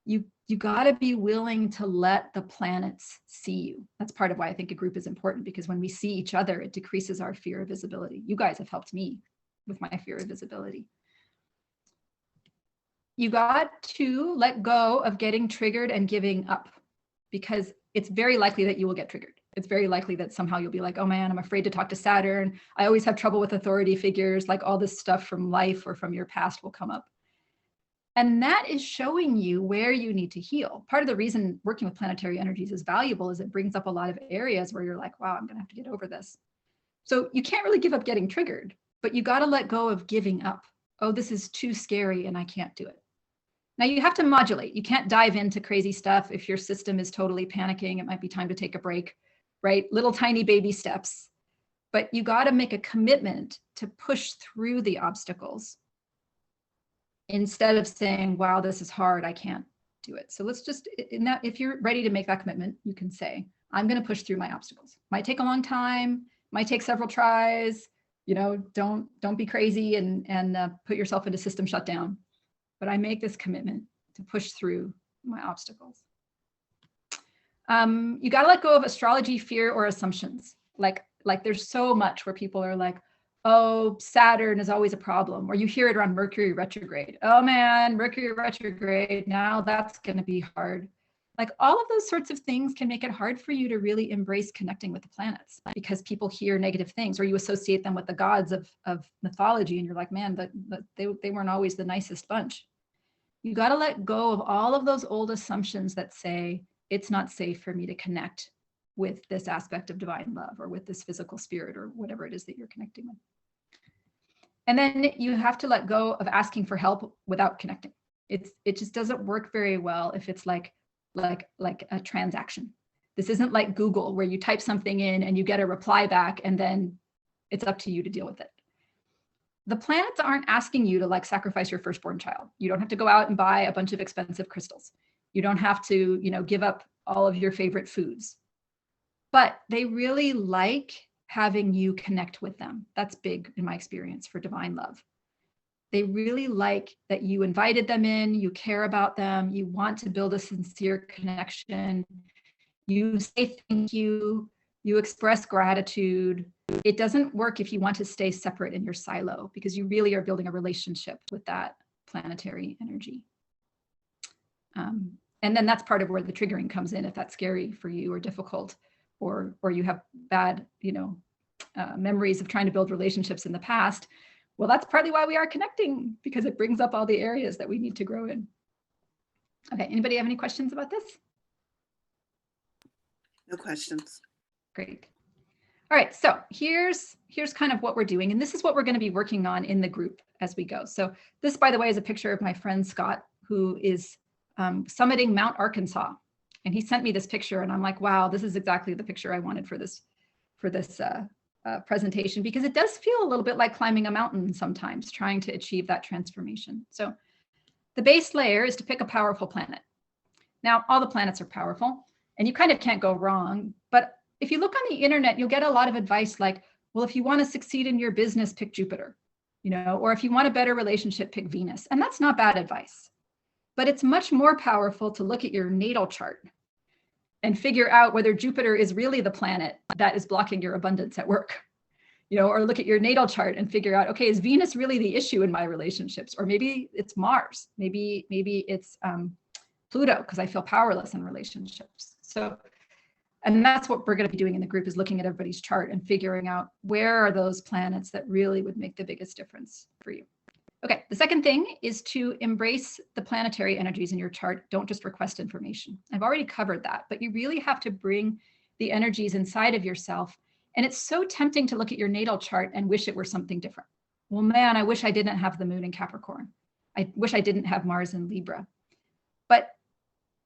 you got to be willing to let the planets see you. That's part of why I think a group is important, because when we see each other, it decreases our fear of visibility. You guys have helped me with my fear of visibility. You got to let go of getting triggered and giving up, because it's very likely that you will get triggered. It's very likely that somehow you'll be like, oh man, I'm afraid to talk to Saturn. I always have trouble with authority figures. Like all this stuff from life or from your past will come up. And that is showing you where you need to heal. Part of the reason working with planetary energies is valuable is it brings up a lot of areas where you're like, wow, I'm going to have to get over this. So you can't really give up getting triggered, but you got to let go of giving up. Oh, this is too scary and I can't do it. Now you have to modulate. You can't dive into crazy stuff. If your system is totally panicking, it might be time to take a break, right? Little tiny baby steps. But you got to make a commitment to push through the obstacles instead of saying, wow, this is hard, I can't do it. So let's just, if you're ready to make that commitment, you can say, I'm going to push through my obstacles. Might take a long time, might take several tries, don't be crazy and put yourself into system shutdown. But I make this commitment to push through my obstacles. You got to let go of astrology, fear, or assumptions. Like there's so much where people are like, oh, Saturn is always a problem. Or you hear it around Mercury retrograde. Oh man, Mercury retrograde, now that's going to be hard. Like all of those sorts of things can make it hard for you to really embrace connecting with the planets, because people hear negative things, or you associate them with the gods of mythology. And you're like, man, they weren't always the nicest bunch. You got to let go of all of those old assumptions that say it's not safe for me to connect with this aspect of divine love, or with this physical spirit, or whatever it is that you're connecting with. And then you have to let go of asking for help without connecting. It just doesn't work very well if it's like a transaction. This isn't like Google, where you type something in and you get a reply back and then it's up to you to deal with it. The planets aren't asking you to like sacrifice your firstborn child. You don't have to go out and buy a bunch of expensive crystals. You don't have to, give up all of your favorite foods. But they really like having you connect with them. That's big in my experience for divine love. They really like that you invited them in, you care about them, you want to build a sincere connection, you say thank you, you express gratitude. It doesn't work if you want to stay separate in your silo, because you really are building a relationship with that planetary energy. And then that's part of where the triggering comes in, if that's scary for you or difficult, or you have bad, memories of trying to build relationships in the past. Well, that's partly why we are connecting, because it brings up all the areas that we need to grow in. Okay, anybody have any questions about this? No questions. Great. All right, so here's kind of what we're doing, and this is what we're going to be working on in the group as we go. So this, by the way, is a picture of my friend Scott, who is summiting Mount Arkansas, and he sent me this picture, and I'm like, wow, this is exactly the picture I wanted for this presentation, because it does feel a little bit like climbing a mountain sometimes, trying to achieve that transformation. So the base layer is to pick a powerful planet. Now, all the planets are powerful, and you kind of can't go wrong. But if you look on the internet, you'll get a lot of advice like, well, if you want to succeed in your business, pick Jupiter, or if you want a better relationship, pick Venus. And that's not bad advice. But it's much more powerful to look at your natal chart and figure out whether Jupiter is really the planet that is blocking your abundance at work, or look at your natal chart and figure out, okay, is Venus really the issue in my relationships? Or maybe it's Mars, maybe it's Pluto, because I feel powerless in relationships. So, and that's what we're going to be doing in the group, is looking at everybody's chart and figuring out where are those planets that really would make the biggest difference for you. Okay, the second thing is to embrace the planetary energies in your chart. Don't just request information. I've already covered that, but you really have to bring the energies inside of yourself. And it's so tempting to look at your natal chart and wish it were something different. Well, man, I wish I didn't have the moon in Capricorn. I wish I didn't have Mars in Libra. But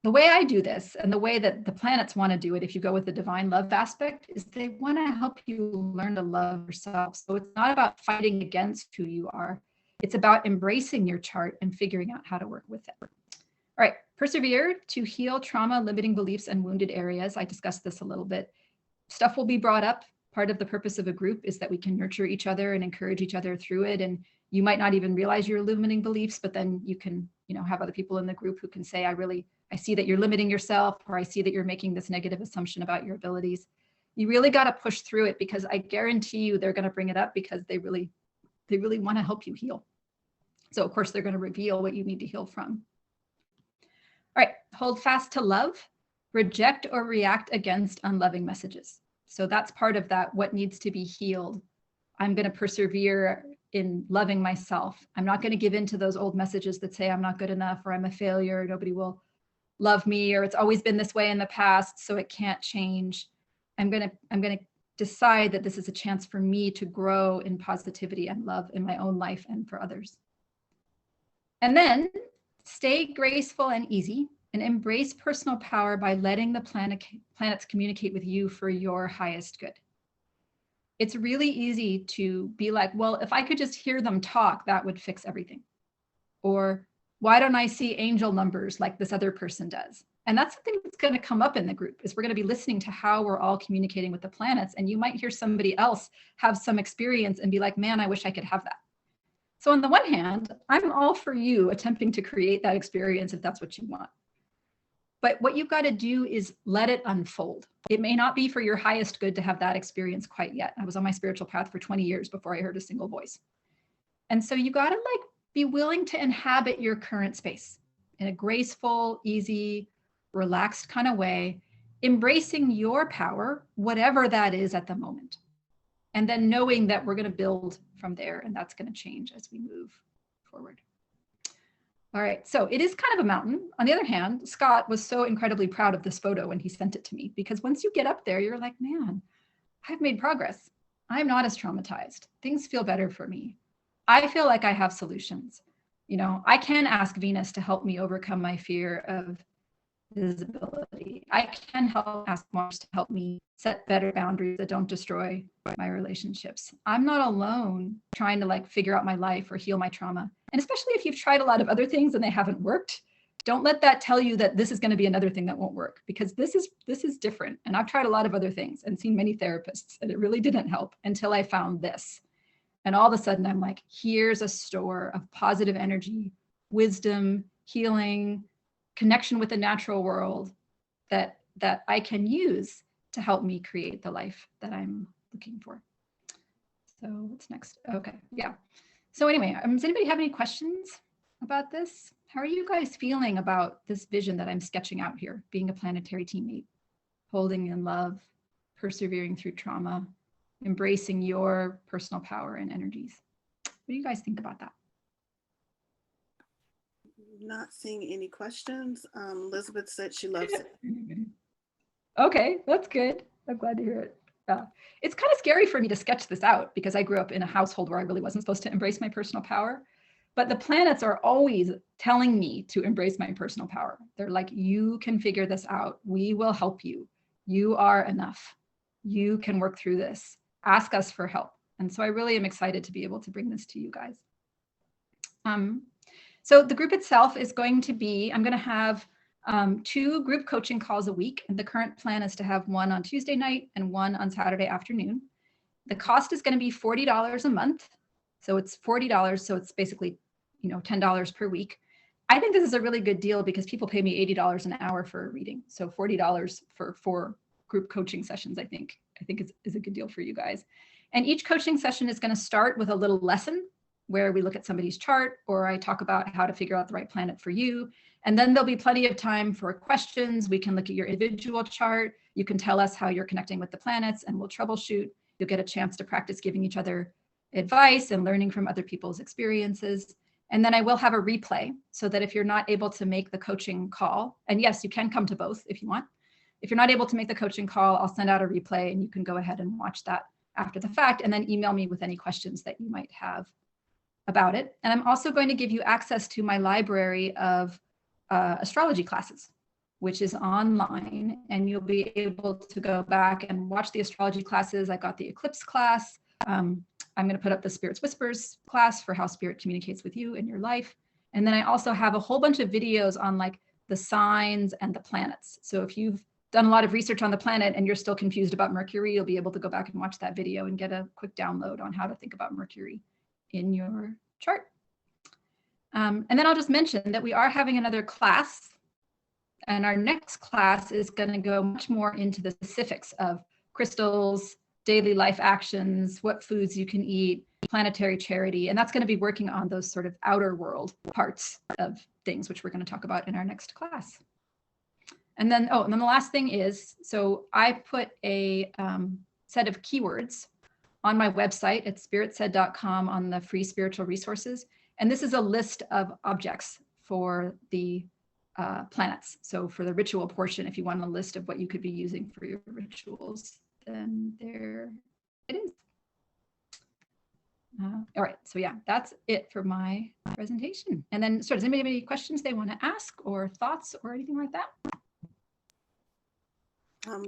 the way I do this, and the way that the planets want to do it, if you go with the divine love aspect, is they want to help you learn to love yourself. So it's not about fighting against who you are. It's about embracing your chart and figuring out how to work with it. All right, persevere to heal trauma, limiting beliefs, and wounded areas. I discussed this a little bit. Stuff will be brought up. Part of the purpose of a group is that we can nurture each other and encourage each other through it. And you might not even realize you're limiting beliefs, but then you can, have other people in the group who can say, I see that you're limiting yourself, or I see that you're making this negative assumption about your abilities. You really got to push through it, because I guarantee you they're going to bring it up, because they really want to help you heal. So of course, they're going to reveal what you need to heal from. All right, hold fast to love, reject or react against unloving messages. So that's part of that, what needs to be healed. I'm going to persevere in loving myself. I'm not going to give in to those old messages that say I'm not good enough, or I'm a failure, nobody will love me, or it's always been this way in the past, so it can't change. I'm going to decide that this is a chance for me to grow in positivity and love in my own life and for others. And then stay graceful and easy, and embrace personal power by letting the planets communicate with you for your highest good. It's really easy to be like, well, if I could just hear them talk, that would fix everything. Or why don't I see angel numbers like this other person does? And that's something that's going to come up in the group, is we're going to be listening to how we're all communicating with the planets. And you might hear somebody else have some experience and be like, man, I wish I could have that. So on the one hand, I'm all for you attempting to create that experience if that's what you want. But what you've got to do is let it unfold. It may not be for your highest good to have that experience quite yet. I was on my spiritual path for 20 years before I heard a single voice. And so you got to like be willing to inhabit your current space in a graceful, easy, relaxed kind of way, embracing your power, whatever that is at the moment. And then knowing that we're going to build from there, and that's going to change as we move forward. All right, so it is kind of a mountain. On the other hand, Scott was so incredibly proud of this photo when he sent it to me, because once you get up there, you're like, man, I've made progress. I'm not as traumatized. Things feel better for me. I feel like I have solutions. You know, I can ask Venus to help me overcome my fear of visibility. I can ask Mars to help me set better boundaries that don't destroy my relationships. I'm not alone trying to like figure out my life or heal my trauma. And especially if you've tried a lot of other things and they haven't worked, don't let that tell you that this is going to be another thing that won't work, because this is different. And I've tried a lot of other things and seen many therapists, and it really didn't help until I found this. And all of a sudden I'm like, here's a store of positive energy, wisdom, healing, connection with the natural world that I can use to help me create the life that I'm looking for. So what's next? Okay, yeah. So anyway, does anybody have any questions about this? How are you guys feeling about this vision that I'm sketching out here, being a planetary teammate, holding in love, persevering through trauma, embracing your personal power and energies? What do you guys think about that? Not seeing any questions. Elizabeth said she loves it. Okay, that's good. I'm glad to hear it. It's kind of scary for me to sketch this out, because I grew up in a household where I really wasn't supposed to embrace my personal power. But the planets are always telling me to embrace my personal power. They're like, you can figure this out. We will help you. You are enough. You can work through this. Ask us for help. And so I really am excited to be able to bring this to you guys. So the group itself is going to be, I'm going to have 2 group coaching calls a week. And the current plan is to have one on Tuesday night and one on Saturday afternoon. The cost is going to be $40 a month. So it's $40. So it's basically, $10 per week. I think this is a really good deal because people pay me $80 an hour for a reading. So $40 for 4 group coaching sessions, I think is a good deal for you guys. And each coaching session is going to start with a little lesson where we look at somebody's chart, or I talk about how to figure out the right planet for you. And then there'll be plenty of time for questions. We can look at your individual chart. You can tell us how you're connecting with the planets, and we'll troubleshoot. You'll get a chance to practice giving each other advice and learning from other people's experiences. And then I will have a replay so that if you're not able to make the coaching call, and yes, you can come to both if you want. If you're not able to make the coaching call, I'll send out a replay and you can go ahead and watch that after the fact, and then email me with any questions that you might have about it. And I'm also going to give you access to my library of astrology classes, which is online, and you'll be able to go back and watch the astrology classes. I got the eclipse class. I'm going to put up the Spirit's Whispers class for how spirit communicates with you in your life. And then I also have a whole bunch of videos on like the signs and the planets. So if you've done a lot of research on the planet and you're still confused about Mercury, you'll be able to go back and watch that video and get a quick download on how to think about Mercury in your chart. And then I'll just mention that we are having another class, and our next class is going to go much more into the specifics of crystals, daily life actions, what foods you can eat, planetary charity, and that's going to be working on those sort of outer world parts of things, which we're going to talk about in our next class. And then, the last thing is, so I put a set of keywords on my website at spiritsaid.com on the free spiritual resources. And this is a list of objects for the planets. So for the ritual portion, if you want a list of what you could be using for your rituals, then there it is. All right, so yeah, that's it for my presentation. And then, so does anybody have any questions they want to ask or thoughts or anything like that?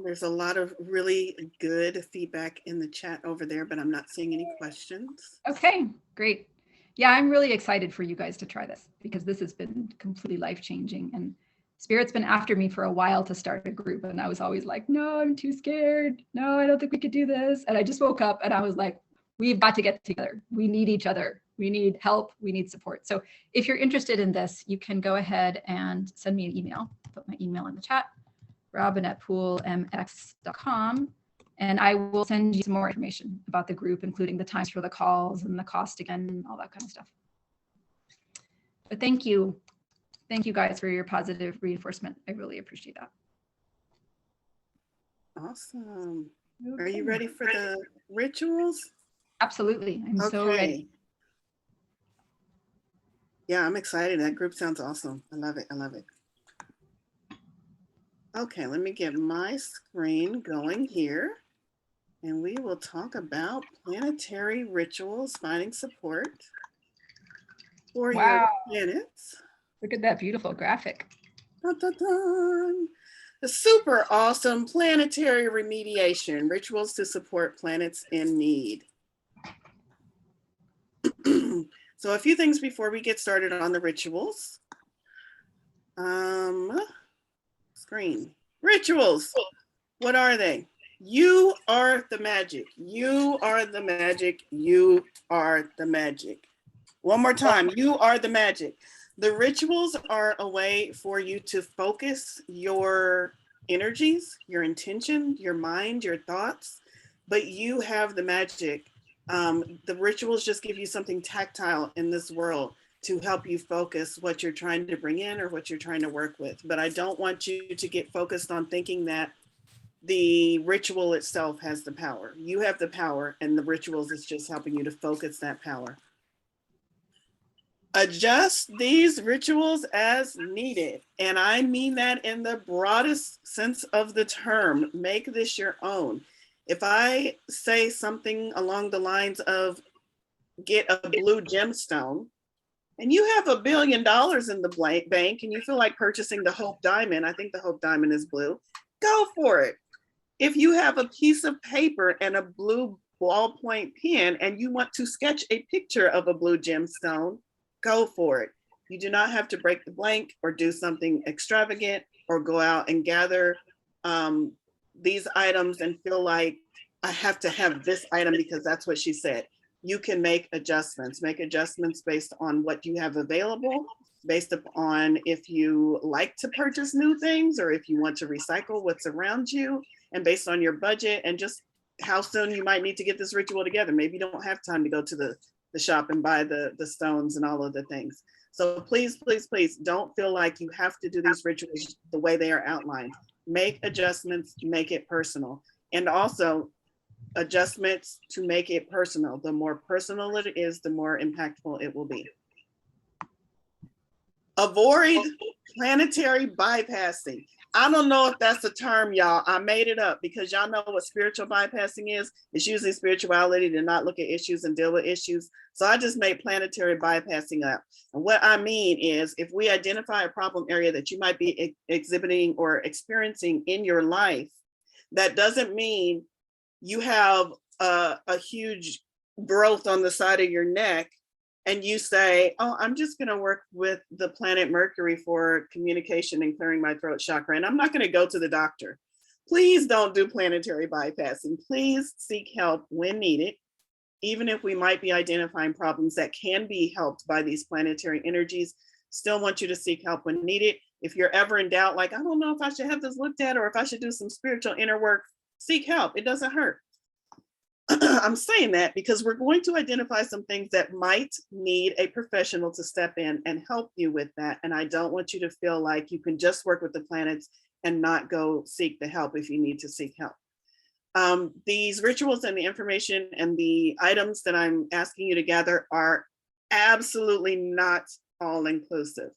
There's a lot of really good feedback in the chat over there, but I'm not seeing any questions. Okay, great. Yeah, I'm really excited for you guys to try this because this has been completely life-changing and Spirit's been after me for a while to start a group. And I was always like, no, I'm too scared. No, I don't think we could do this. And I just woke up and I was like, we've got to get together. We need each other. We need help. We need support. So if you're interested in this, you can go ahead and send me an email. Put my email in the chat, robin@poolmx.com. And I will send you some more information about the group, including the times for the calls and the cost again, and all that kind of stuff. But thank you. Thank you guys for your positive reinforcement. I really appreciate that. Awesome. Okay. Are you ready for the rituals? Absolutely. I'm so ready. Yeah, I'm excited. That group sounds awesome. I love it. I love it. Okay, let me get my screen going here. And we will talk about planetary rituals, finding support for your planets. Look at that beautiful graphic. Dun, dun, dun. The super awesome planetary remediation, rituals to support planets in need. So a few things before we get started on the rituals. Screen. Rituals, what are they? You are the magic. You are the magic. You are the magic. One more time. You are the magic. The rituals are a way for you to focus your energies, your intention, your mind, your thoughts, but you have the magic. The rituals just give you something tactile in this world to help you focus what you're trying to bring in or what you're trying to work with. But I don't want you to get focused on thinking that the ritual itself has the power. You have the power, and the rituals is just helping you to focus that power. Adjust these rituals as needed. And I mean that in the broadest sense of the term. Make this your own. If I say something along the lines of get a blue gemstone, and you have $1 billion in the bank and you feel like purchasing the Hope Diamond, I think the Hope Diamond is blue, go for it. If you have a piece of paper and a blue ballpoint pen and you want to sketch a picture of a blue gemstone, go for it. You do not have to break the blank or do something extravagant or go out and gather these items and feel like I have to have this item because that's what she said. You can make adjustments based on what you have available, based upon if you like to purchase new things or if you want to recycle what's around you, and based on your budget and just how soon you might need to get this ritual together. Maybe you don't have time to go to the shop and buy the stones and all of the things. So please, please, please don't feel like you have to do these rituals the way they are outlined. Make adjustments, make it personal. And also adjustments to make it personal. The more personal it is, the more impactful it will be. Avoid planetary bypassing. I don't know if that's a term, y'all. I made it up because y'all know what spiritual bypassing is. It's using spirituality to not look at issues and deal with issues. So I just made planetary bypassing up. And what I mean is if we identify a problem area that you might be exhibiting or experiencing in your life, that doesn't mean you have a huge growth on the side of your neck and you say, oh, I'm just going to work with the planet Mercury for communication and clearing my throat chakra, and I'm not going to go to the doctor. Please don't do planetary bypassing. Please seek help when needed, even if we might be identifying problems that can be helped by these planetary energies. Still want you to seek help when needed. If you're ever in doubt, like, I don't know if I should have this looked at or if I should do some spiritual inner work, seek help. It doesn't hurt. I'm saying that because we're going to identify some things that might need a professional to step in and help you with that. And I don't want you to feel like you can just work with the planets and not go seek the help if you need to seek help. These rituals and the information and the items that I'm asking you to gather are absolutely not all inclusive.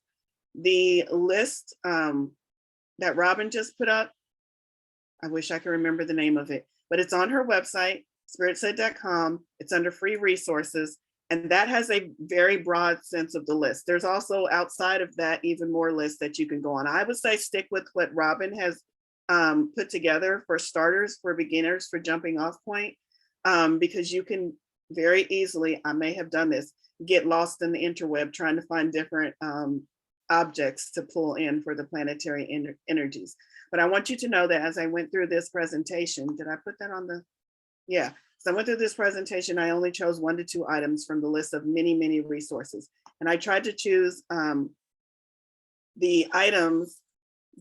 The list that Robin just put up, I wish I could remember the name of it, but it's on her website, spiritsaid.com. It's under free resources, and that has a very broad sense of the list. There's also outside of that even more lists that you can go on. I would say stick with what Robin has put together for starters, for beginners, for jumping off point, because you can very easily, I may have done this, get lost in the interweb trying to find different objects to pull in for the planetary energies. But I want you to know that as I went through this presentation, did I put that on the, yeah. So I went through this presentation, I only chose 1 to 2 items from the list of many, many resources. And I tried to choose the items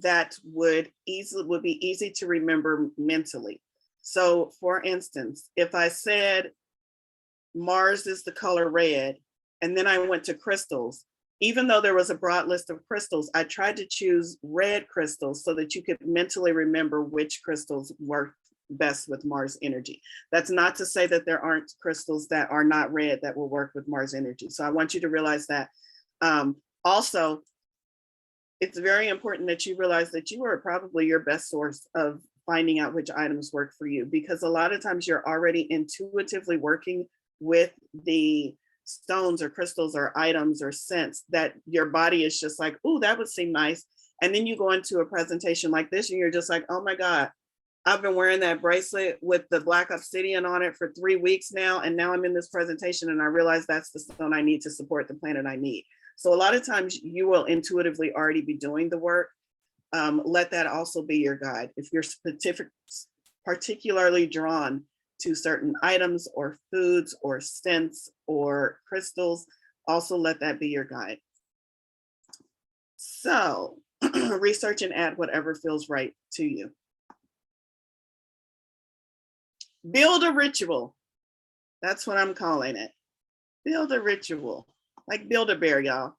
that would be easy to remember mentally. So for instance, if I said Mars is the color red, and then I went to crystals, even though there was a broad list of crystals, I tried to choose red crystals so that you could mentally remember which crystals work best with Mars energy. That's not to say that there aren't crystals that are not red that will work with Mars energy. So I want you to realize that. Also, it's very important that you realize that you are probably your best source of finding out which items work for you, because a lot of times you're already intuitively working with the stones or crystals or items or scents that your body is just like, oh, that would seem nice. And then you go into a presentation like this and you're just like, oh my God, I've been wearing that bracelet with the black obsidian on it for 3 weeks now. And now I'm in this presentation and I realize that's the stone I need to support the planet I need. So a lot of times you will intuitively already be doing the work. Let that also be your guide. If you're particularly drawn to certain items or foods or scents or crystals, also let that be your guide. So research and add whatever feels right to you. Build a ritual. That's what I'm calling it. Build a ritual, like Build-A-Bear, y'all.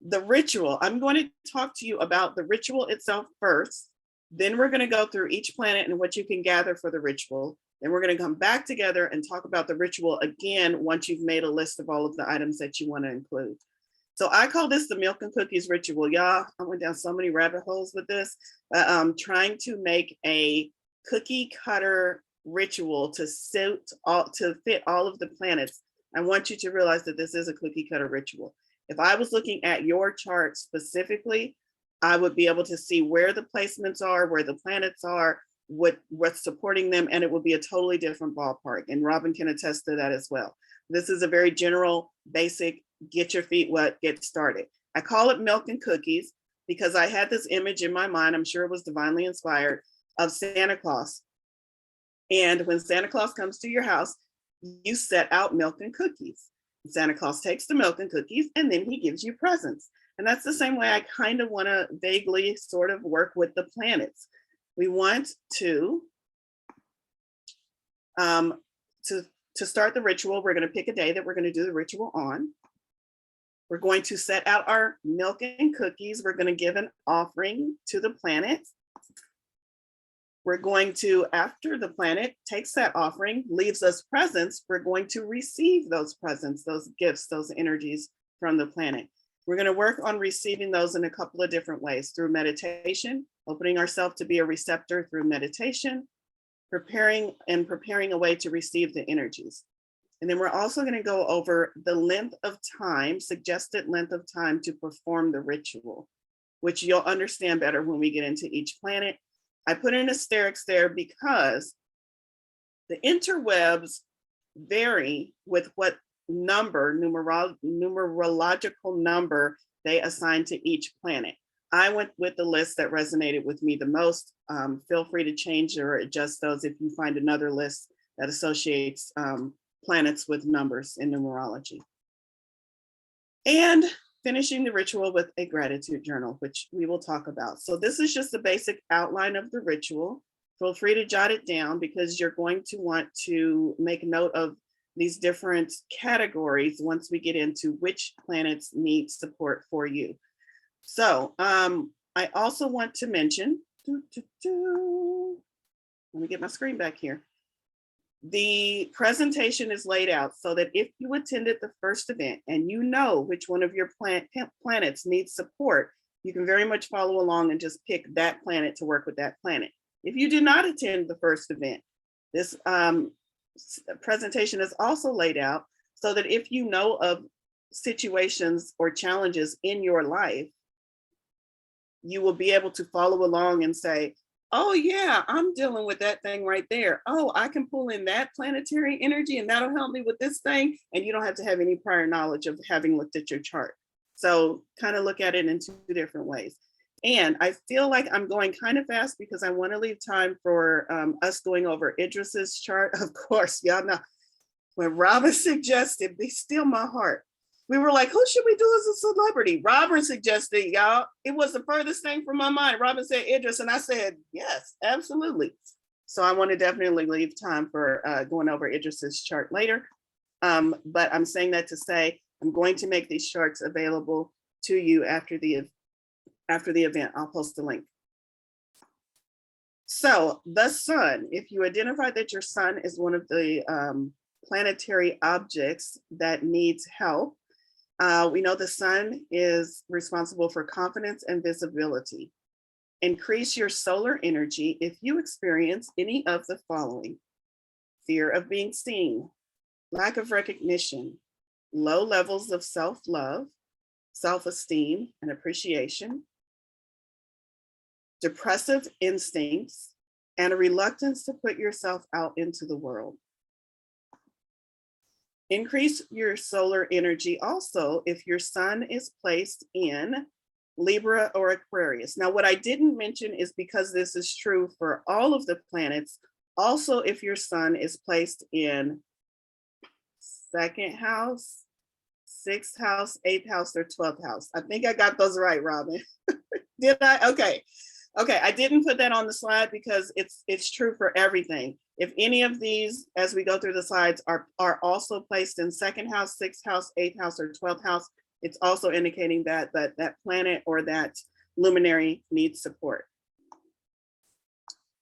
The ritual, I'm going to talk to you about the ritual itself first. Then we're going to go through each planet and what you can gather for the ritual. Then we're going to come back together and talk about the ritual again once you've made a list of all of the items that you want to include. So I call this the milk and cookies ritual. Y'all, I went down so many rabbit holes with this, trying to make a cookie cutter ritual to fit all of the planets. I want you to realize that this is a cookie cutter ritual. If I was looking at your chart specifically, I would be able to see where the placements are, where the planets are, what's supporting them, and it would be a totally different ballpark. And Robin can attest to that as well. This is a very general, basic, get your feet wet, get started. I call it milk and cookies because I had this image in my mind, I'm sure it was divinely inspired, of Santa Claus. And when Santa Claus comes to your house, you set out milk and cookies. Santa Claus takes the milk and cookies and then he gives you presents. And that's the same way I kind of want to vaguely sort of work with the planets. We want to start the ritual. We're going to pick a day that we're going to do the ritual on. We're going to set out our milk and cookies. We're going to give an offering to the planet. We're going to, after the planet takes that offering, leaves us presents, we're going to receive those presents, those gifts, those energies from the planet. We're going to work on receiving those in a couple of different ways, through meditation, opening ourselves to be a receptor through meditation, preparing a way to receive the energies. And then we're also going to go over the length of time, suggested length of time to perform the ritual, which you'll understand better when we get into each planet. I put in asterisks there because the interwebs vary with what numerological number they assign to each planet. I went with the list that resonated with me the most. Feel free to change or adjust those if you find another list that associates planets with numbers in numerology. And finishing the ritual with a gratitude journal, which we will talk about. So this is just the basic outline of the ritual. Feel free to jot it down because you're going to want to make note of these different categories once we get into which planets need support for you. So I also want to mention, let me get my screen back here. The presentation is laid out so that if you attended the first event and you know which one of your planets needs support, you can very much follow along and just pick that planet to work with that planet. If you did not attend the first event, this presentation is also laid out so that if you know of situations or challenges in your life, you will be able to follow along and say, oh yeah, I'm dealing with that thing right there. Oh, I can pull in that planetary energy and that'll help me with this thing. And you don't have to have any prior knowledge of having looked at your chart. So kind of look at it in two different ways. And I feel like I'm going kind of fast because I want to leave time for us going over Idris's chart. Of course, y'all know when Robin suggested, be still my heart. We were like, who should we do as a celebrity? Robin suggested, y'all. It was the furthest thing from my mind. Robin said Idris, and I said, yes, absolutely. So I want to definitely leave time for going over Idris's chart later. But I'm saying that to say, I'm going to make these charts available to you after the event. I'll post the link. So the sun, if you identify that your sun is one of the planetary objects that needs help, we know the sun is responsible for confidence and visibility. Increase your solar energy if you experience any of the following: fear of being seen, lack of recognition, low levels of self-love, self-esteem and appreciation, depressive instincts, and a reluctance to put yourself out into the world. Increase your solar energy also if your sun is placed in Libra or Aquarius. Now, what I didn't mention is because this is true for all of the planets, also if your sun is placed in second house, sixth house, eighth house, or 12th house. I think I got those right, Robin. Did I? Okay. Okay, I didn't put that on the slide because it's true for everything. If any of these, as we go through the slides, are also placed in second house, sixth house, eighth house, or 12th house, it's also indicating that that planet or that luminary needs support.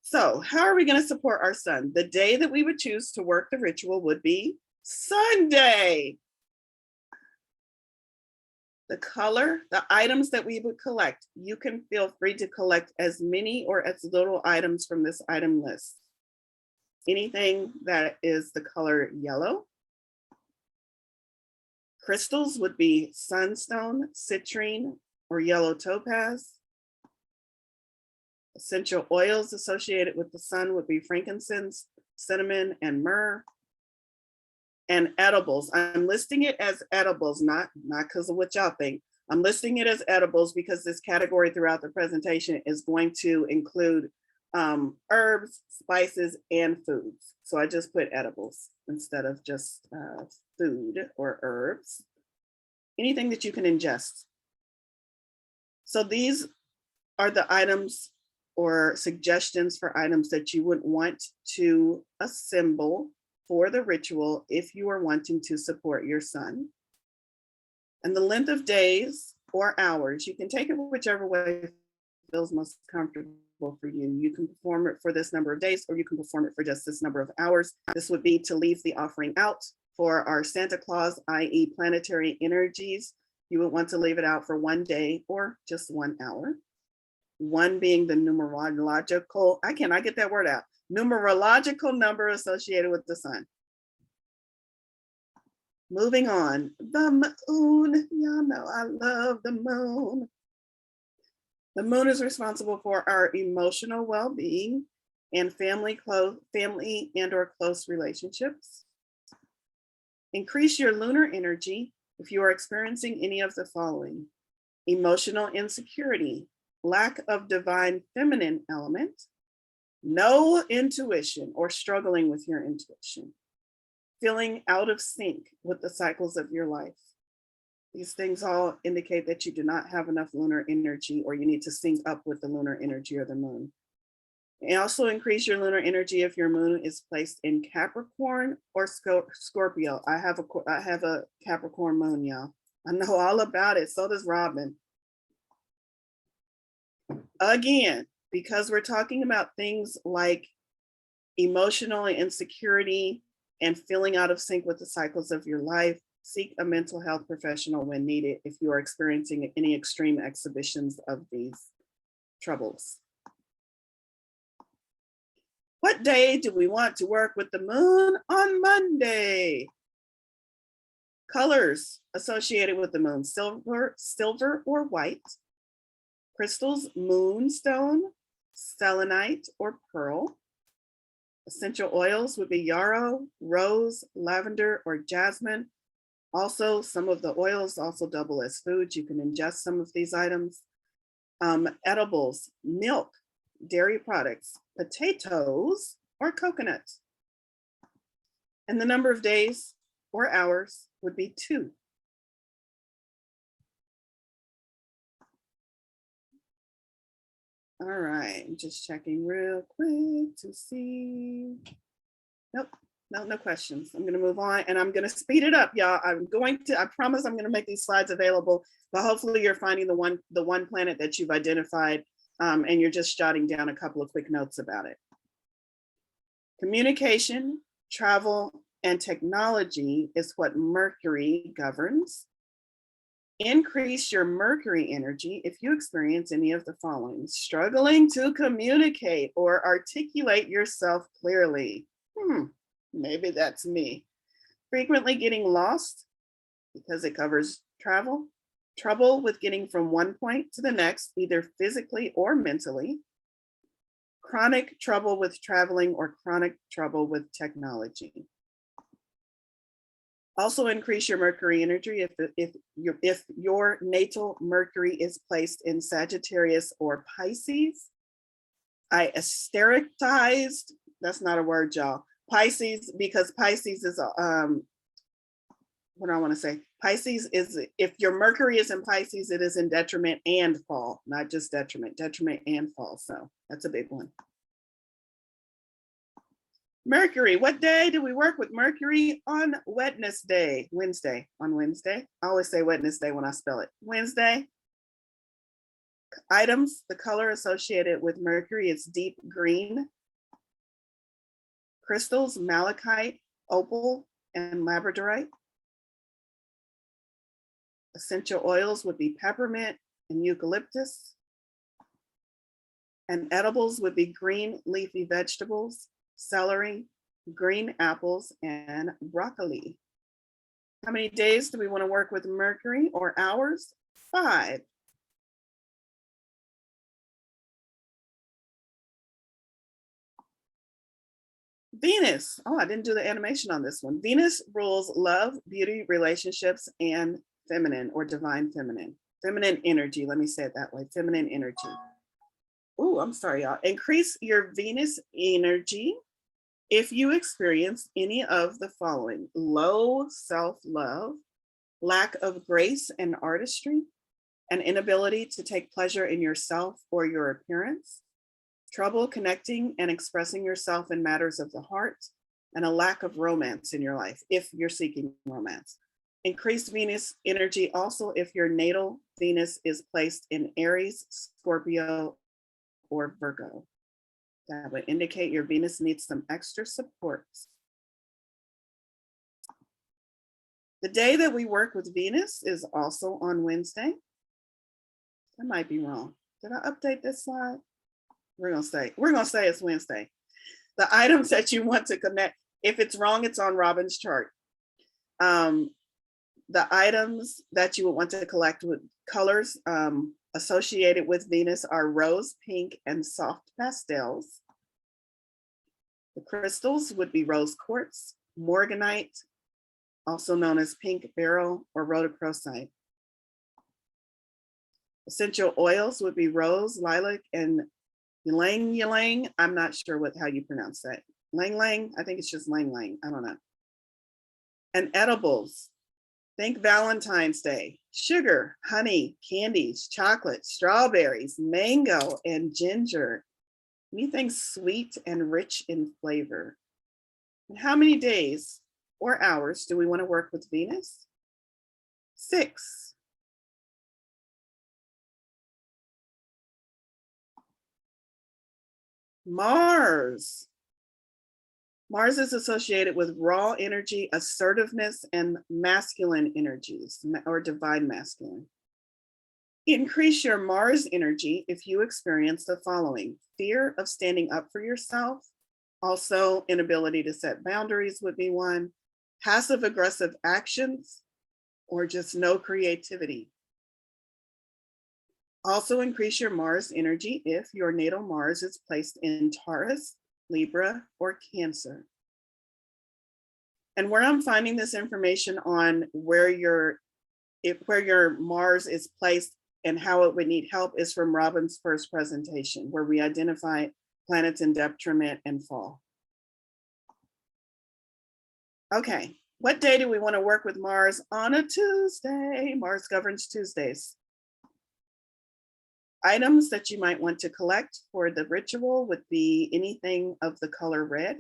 So how are we going to support our sun? The day that we would choose to work the ritual would be Sunday. The color, the items that we would collect, you can feel free to collect as many or as little items from this item list. Anything that is the color yellow. Crystals would be sunstone, citrine, or yellow topaz. Essential oils associated with the sun would be frankincense, cinnamon, and myrrh. And edibles, I'm listing it as edibles, not because of what y'all think. I'm listing it as edibles because this category throughout the presentation is going to include herbs, spices, and foods. So I just put edibles instead of just food or herbs. Anything that you can ingest. So these are the items or suggestions for items that you would want to assemble for the ritual if you are wanting to support your sun. And the length of days or hours, you can take it whichever way feels most comfortable for you. You can perform it for this number of days, or you can perform it for just this number of hours. This would be to leave the offering out. For our Santa Claus, i.e. planetary energies, you would want to leave it out for 1 day or just 1 hour. 1 being the numerological, I cannot get that word out, numerological number associated with the sun. Moving on, the moon, y'all know I love the moon. The moon is responsible for our emotional well-being and family and or close relationships. Increase your lunar energy if you are experiencing any of the following: emotional insecurity, lack of divine feminine element, no intuition or struggling with your intuition, feeling out of sync with the cycles of your life. These things all indicate that you do not have enough lunar energy, or you need to sync up with the lunar energy or the moon. And also increase your lunar energy if your moon is placed in Capricorn or Scorpio. I have a Capricorn moon, y'all. I know all about it. So does Robin. Again, because we're talking about things like emotional insecurity and feeling out of sync with the cycles of your life, seek a mental health professional when needed if you are experiencing any extreme exhibitions of these troubles. What day do we want to work with the moon? On Monday. Colors associated with the moon: silver or white. Crystals: moonstone, selenite, or pearl. Essential oils would be yarrow, rose, lavender, or jasmine. Also, some of the oils also double as foods. You can ingest some of these items. Edibles, milk, dairy products, potatoes, or coconuts. And the number of days or hours would be 2. All right, I'm just checking real quick to see. Nope, no questions. I'm gonna move on and I'm gonna speed it up, y'all. I promise I'm gonna make these slides available, but hopefully you're finding the one planet that you've identified and you're just jotting down a couple of quick notes about it. Communication, travel, and technology is what Mercury governs. Increase your Mercury energy if you experience any of the following: struggling to communicate or articulate yourself clearly. Maybe that's me. Frequently getting lost because it covers travel. Trouble with getting from one point to the next, either physically or mentally. Chronic trouble with traveling or chronic trouble with technology. Also increase your Mercury energy if your natal Mercury is placed in Sagittarius or Pisces. I asterisized, that's not a word, y'all. Pisces, because Pisces is, what do I want to say? Pisces is, if your Mercury is in Pisces, it is in detriment and fall, not just detriment and fall. So that's a big one. Mercury, what day do we work with Mercury? On Wednesday. On Wednesday. I always say Wednesday when I spell it. Wednesday. Items, the color associated with Mercury is deep green. Crystals, malachite, opal, and labradorite. Essential oils would be peppermint and eucalyptus. And edibles would be green leafy vegetables, celery, green apples, and broccoli. How many days do we want to work with Mercury or hours? 5. Venus. Oh, I didn't do the animation on this one. Venus rules love, beauty, relationships, and feminine or divine feminine. Feminine energy. Let me say it that way. Feminine energy. Oh, I'm sorry, y'all. Increase your Venus energy if you experience any of the following: low self-love, lack of grace and artistry, an inability to take pleasure in yourself or your appearance, trouble connecting and expressing yourself in matters of the heart, and a lack of romance in your life if you're seeking romance. Increased Venus energy also if your natal Venus is placed in Aries, Scorpio, or Virgo. That would indicate your Venus needs some extra support. The day that we work with Venus is also on Wednesday. I might be wrong. Did I update this slide? We're gonna say it's Wednesday. The items that you want to connect, if it's wrong, it's on Robin's chart. The items that you would want to collect with colors associated with Venus are rose, pink, and soft pastels. The crystals would be rose quartz, morganite, also known as pink beryl or rhodochrosite. Essential oils would be rose, lilac, and ylang ylang. I'm not sure how you pronounce that. Lang lang, I think it's just lang lang, I don't know. And edibles, think Valentine's Day. Sugar, honey, candies, chocolate, strawberries, mango, and ginger. Anything sweet and rich in flavor. And how many days or hours do we want to work with Venus? 6. Mars. Mars is associated with raw energy, assertiveness, and masculine energies, or divine masculine. Increase your Mars energy if you experience the following: fear of standing up for yourself, also inability to set boundaries would be one, passive aggressive actions, or just no creativity. Also increase your Mars energy if your natal Mars is placed in Taurus, Libra, or Cancer. And where I'm finding this information on where your Mars is placed and how it would need help is from Robin's first presentation, where we identify planets in detriment and fall. Okay, what day do we want to work with Mars on a Tuesday? Mars governs Tuesdays. Items that you might want to collect for the ritual would be anything of the color red,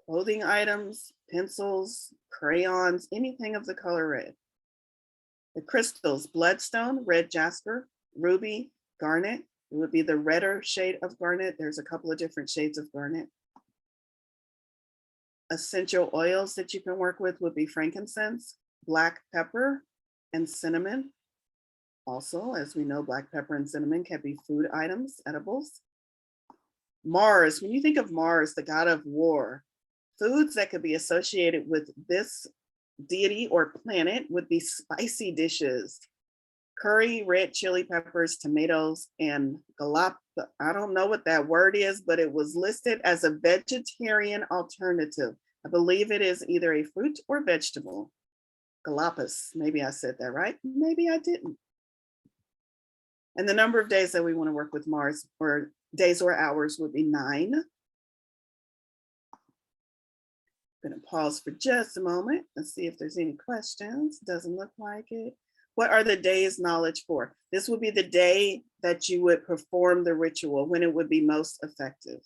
clothing items, pencils, crayons, anything of the color red. The crystals, bloodstone, red jasper, ruby, garnet. It would be the redder shade of garnet. There's a couple of different shades of garnet. Essential oils that you can work with would be frankincense, black pepper, and cinnamon. Also, as we know, black pepper and cinnamon can be food items, edibles. Mars, when you think of Mars, the god of war, foods that could be associated with this deity or planet would be spicy dishes, curry, red chili peppers, tomatoes, and galap. I don't know what that word is, but it was listed as a vegetarian alternative. I believe it is either a fruit or vegetable. Galapagos, maybe I said that right, maybe I didn't. And the number of days that we want to work with Mars, or days or hours, would be 9. I'm going to pause for just a moment and see if there's any questions. Doesn't look like it. What are the days knowledge for? This would be the day that you would perform the ritual, when it would be most effective.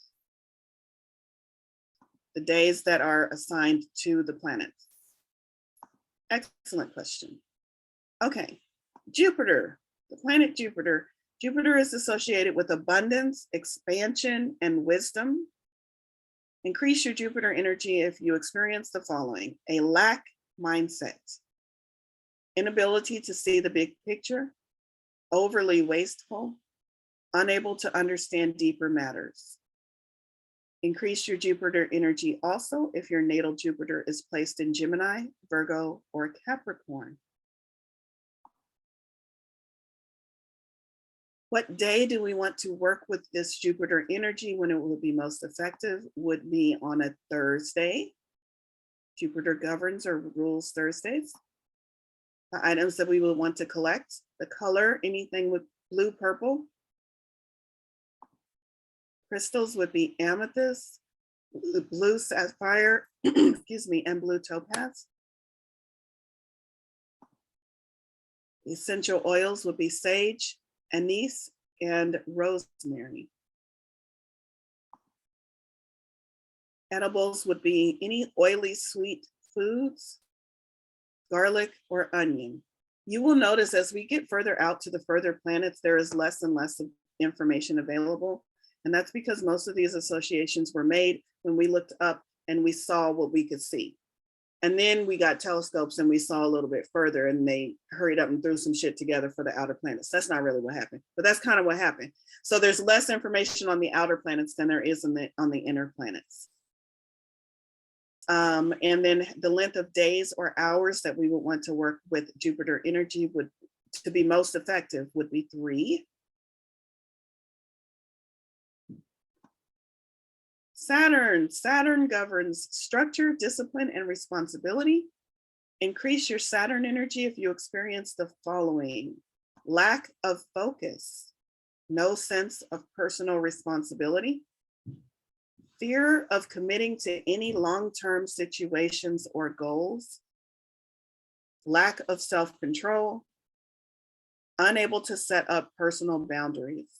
The days that are assigned to the planets. Excellent question. Okay, Jupiter, the planet Jupiter. Jupiter is associated with abundance, expansion, and wisdom. Increase your Jupiter energy if you experience the following: a lack mindset, inability to see the big picture, overly wasteful, unable to understand deeper matters. Increase your Jupiter energy also if your natal Jupiter is placed in Gemini, Virgo, or Capricorn. What day do we want to work with this Jupiter energy when it will be most effective? Would be on a Thursday. Jupiter governs or rules Thursdays. The items that we will want to collect, the color, anything with blue, purple. Crystals would be amethyst, blue sapphire, excuse me, and blue topaz. Essential oils would be sage, anise, and rosemary. Edibles would be any oily, sweet foods, garlic, or onion. You will notice as we get further out to the further planets, there is less and less information available. And that's because most of these associations were made when we looked up and we saw what we could see. And then we got telescopes and we saw a little bit further, and they hurried up and threw some shit together for the outer planets. That's not really what happened, but that's kind of what happened. So there's less information on the outer planets than there is on the inner planets. And then the length of days or hours that we would want to work with Jupiter energy would, to be most effective, would be 3. Saturn governs structure, discipline, and responsibility. Increase your Saturn energy if you experience the following: lack of focus, no sense of personal responsibility, fear of committing to any long-term situations or goals, lack of self-control, unable to set up personal boundaries.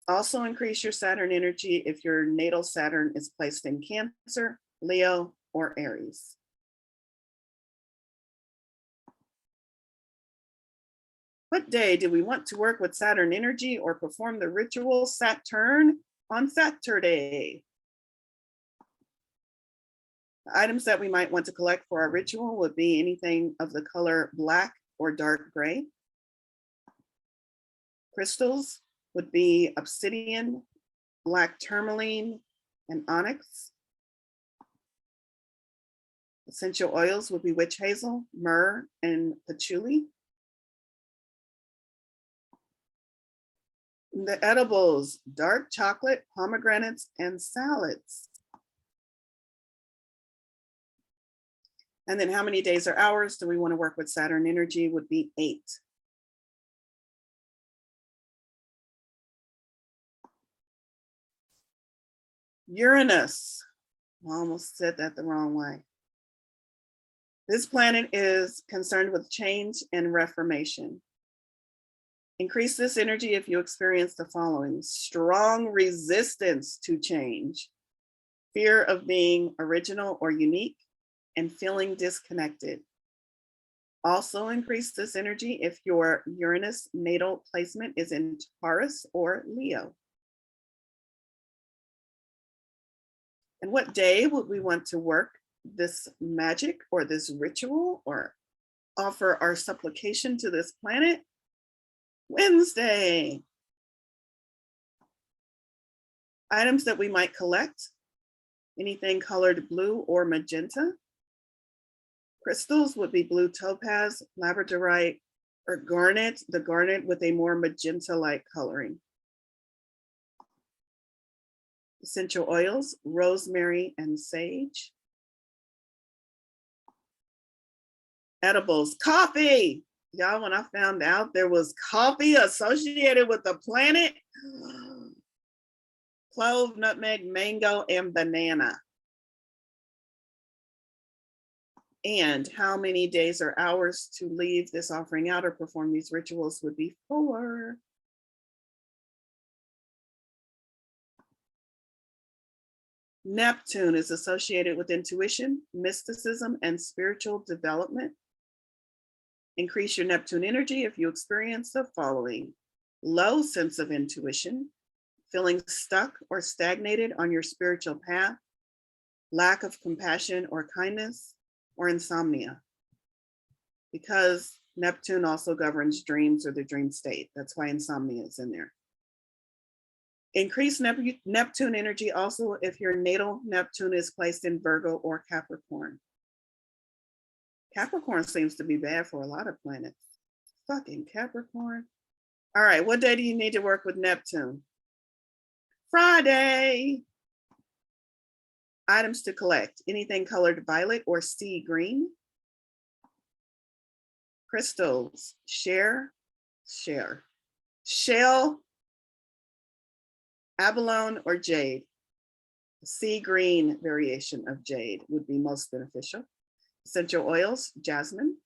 Also increase your Saturn energy if your natal Saturn is placed in Cancer, Leo, or Aries. What day do we want to work with Saturn energy or perform the ritual Saturn on Saturday? The items that we might want to collect for our ritual would be anything of the color black or dark gray. Crystals would be obsidian, black tourmaline, and onyx. Essential oils would be witch hazel, myrrh, and patchouli. The edibles, dark chocolate, pomegranates, and salads. And then how many days or hours do we want to work with Saturn energy would be 8. Uranus. I almost said that the wrong way. This planet is concerned with change and reformation. Increase this energy if you experience the following: strong resistance to change, fear of being original or unique, and feeling disconnected. Also increase this energy if your Uranus natal placement is in Taurus or Leo. And what day would we want to work this magic or this ritual or offer our supplication to this planet? Wednesday. Items that we might collect: anything colored blue or magenta. Crystals would be blue topaz, labradorite, or garnet, the garnet with a more magenta-like coloring. Essential oils: rosemary and sage. Edibles: coffee. Y'all, when I found out there was coffee associated with the planet, clove, nutmeg, mango, and banana. And how many days or hours to leave this offering out or perform these rituals would be 4. Neptune is associated with intuition, mysticism, and spiritual development. Increase your Neptune energy if you experience the following: low sense of intuition, feeling stuck or stagnated on your spiritual path, lack of compassion or kindness, or insomnia. Because Neptune also governs dreams or the dream state. That's why insomnia is in there. Increase Neptune energy also if your natal Neptune is placed in Virgo or Capricorn. Capricorn seems to be bad for a lot of planets. Fucking Capricorn. All right, what day do you need to work with Neptune? Friday. Items to collect: anything colored violet or sea green. Crystals: shell, abalone, or jade. Sea green variation of jade would be most beneficial. Essential oils: jasmine.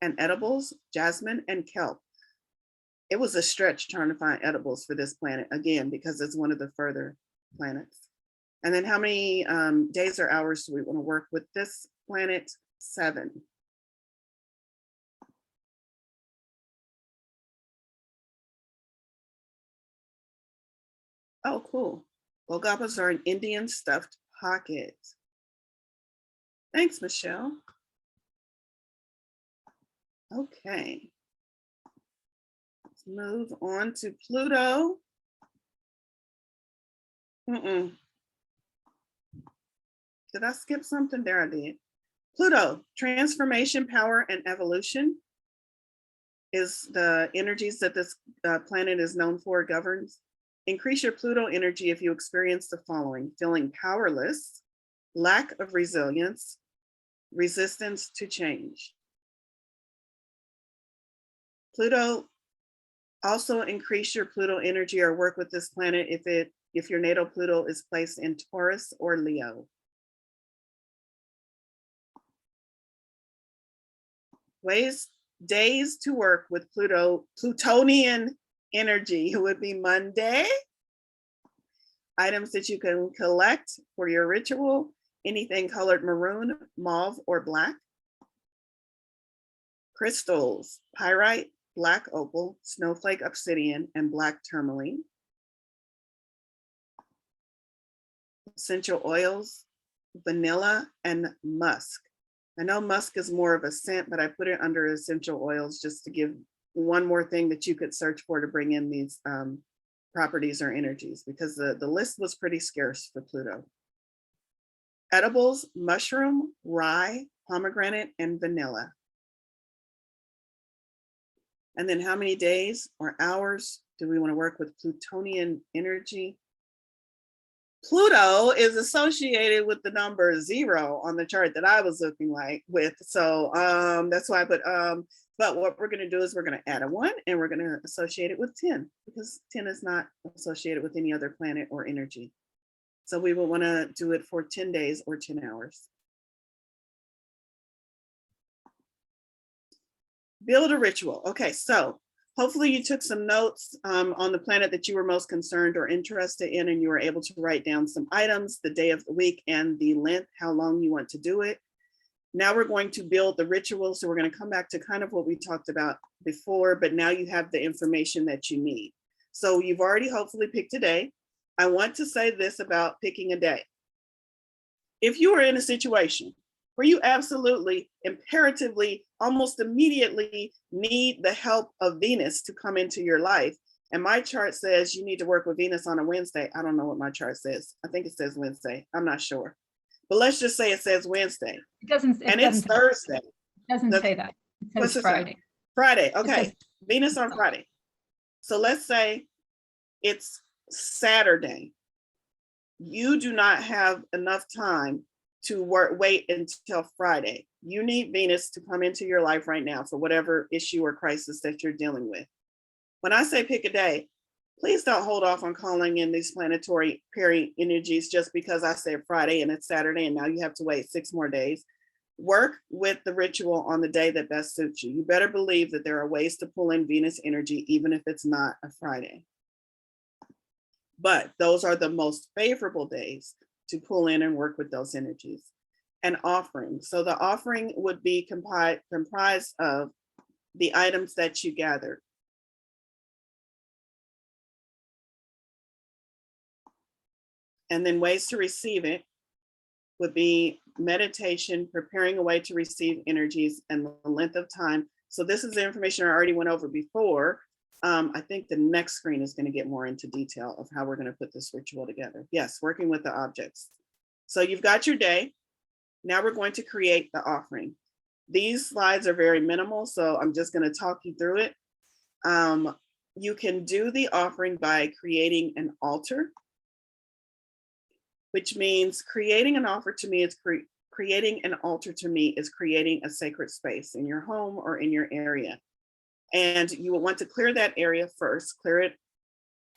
And edibles: jasmine and kelp. It was a stretch trying to find edibles for this planet, again, because it's one of the further planets. And then how many days or hours do we want to work with this planet? 7. Oh, cool. Golgappas are an Indian stuffed pocket. Thanks, Michelle. Okay. Let's move on to Pluto. Did I skip something? There I did. Pluto: transformation, power, and evolution is the energies that this planet is known for, governs. Increase your Pluto energy if you experience the following: feeling powerless, lack of resilience, resistance to change. Pluto: also increase your Pluto energy or work with this planet if your natal Pluto is placed in Taurus or Leo. Days to work with Plutonian energy would be Monday. Items that you can collect for your ritual: anything colored maroon, mauve, or black. Crystals: pyrite, black opal, snowflake obsidian, and black tourmaline. Essential oils: vanilla and musk. I know musk is more of a scent, but I put it under essential oils just to give one more thing that you could search for to bring in these properties or energies, because the list was pretty scarce for Pluto. Edibles: mushroom, rye, pomegranate, and vanilla. And then how many days or hours do we want to work with Plutonian energy? Pluto is associated with the number 0 on the chart that I was looking with. So that's why I put, but what we're going to do is we're going to add a 1 and we're going to associate it with 10 because 10 is not associated with any other planet or energy. So we will want to do it for 10 days or 10 hours. Build a ritual. Okay, so hopefully you took some notes on the planet that you were most concerned or interested in, and you were able to write down some items, the day of the week and the length, how long you want to do it. Now we're going to build the ritual. So we're going to come back to kind of what we talked about before, but now you have the information that you need. So you've already hopefully picked a day. I want to say this about picking a day. If you are in a situation where you absolutely, imperatively, almost immediately need the help of Venus to come into your life, and my chart says you need to work with Venus on a Wednesday. I don't know what my chart says. I think it says Wednesday. I'm not sure. But let's just say it says Wednesday. It doesn't. And it's Thursday. It doesn't say that. It says Friday. Friday. Okay. Venus on Friday. So let's say it's Saturday. You do not have enough time to wait until Friday. You need Venus to come into your life right now for whatever issue or crisis that you're dealing with. When I say pick a day, please don't hold off on calling in these planetary energies just because I said Friday and it's Saturday and now you have to wait 6 more days. Work with the ritual on the day that best suits you. You better believe that there are ways to pull in Venus energy, even if it's not a Friday. But those are the most favorable days to pull in and work with those energies. An offering. So the offering would be comprised of the items that you gathered. And then ways to receive it would be meditation, preparing a way to receive energies, and the length of time. So this is the information I already went over before. I think the next screen is going to get more into detail of how we're going to put this ritual together. Yes, working with the objects. So you've got your day. Now we're going to create the offering. These slides are very minimal, so I'm just going to talk you through it. You can do the offering by creating an altar, which means creating an altar to me is creating a sacred space in your home or in your area. And you will want to clear that area first, clear it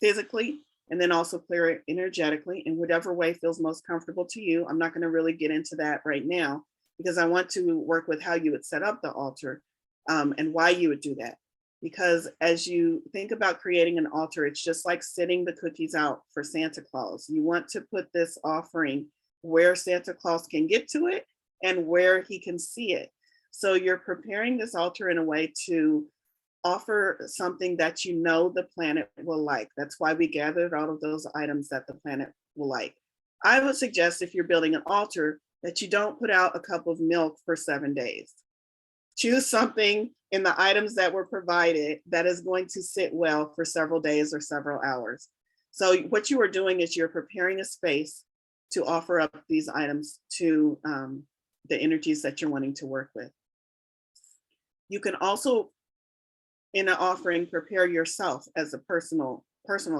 physically, and then also clear it energetically in whatever way feels most comfortable to you. I'm not going to really get into that right now because I want to work with how you would set up the altar and why you would do that. Because as you think about creating an altar, it's just like sitting the cookies out for Santa Claus. You want to put this offering where Santa Claus can get to it and where he can see it. So you're preparing this altar in a way to offer something that you know the planet will like. That's why we gathered all of those items that the planet will like. I would suggest if you're building an altar that you don't put out a cup of milk for 7 days. Choose something in the items that were provided that is going to sit well for several days or several hours. So what you are doing is you're preparing a space to offer up these items to the energies that you're wanting to work with. You can also, in an offering, prepare yourself as a personal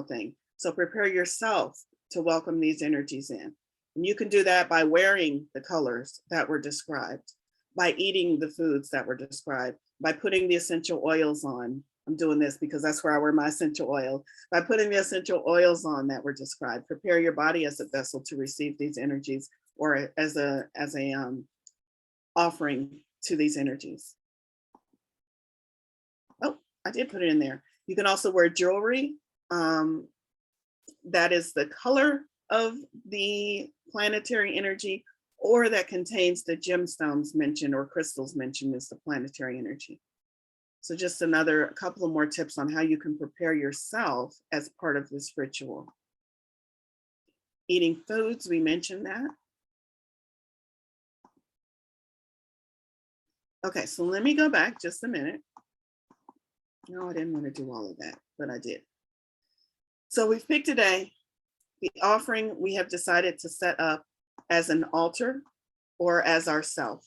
thing. So prepare yourself to welcome these energies in. And you can do that by wearing the colors that were described, by eating the foods that were described, by putting the essential oils on. I'm doing this because that's where I wear my essential oil. By putting the essential oils on that were described, prepare your body as a vessel to receive these energies, or as a offering to these energies. Oh, I did put it in there. You can also wear jewelry that is the color of the planetary energy, or that contains the gemstones mentioned or crystals mentioned as the planetary energy. So just a couple of more tips on how you can prepare yourself as part of this ritual. Eating foods, we mentioned that. Okay, so let me go back just a minute. No, I didn't want to do all of that, but I did. So we've picked a day. The offering we have decided to set up as an altar or as ourself.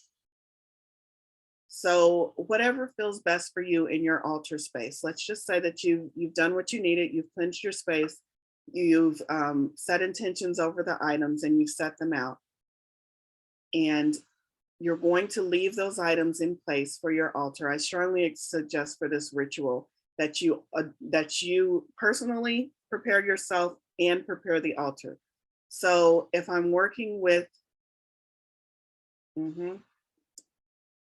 So whatever feels best for you in your altar space. Let's just say that you've done what you needed, you've cleansed your space, You've set intentions over the items and you set them out. And you're going to leave those items in place for your altar. I strongly suggest for this ritual that you personally prepare yourself and prepare the altar. So if I'm working with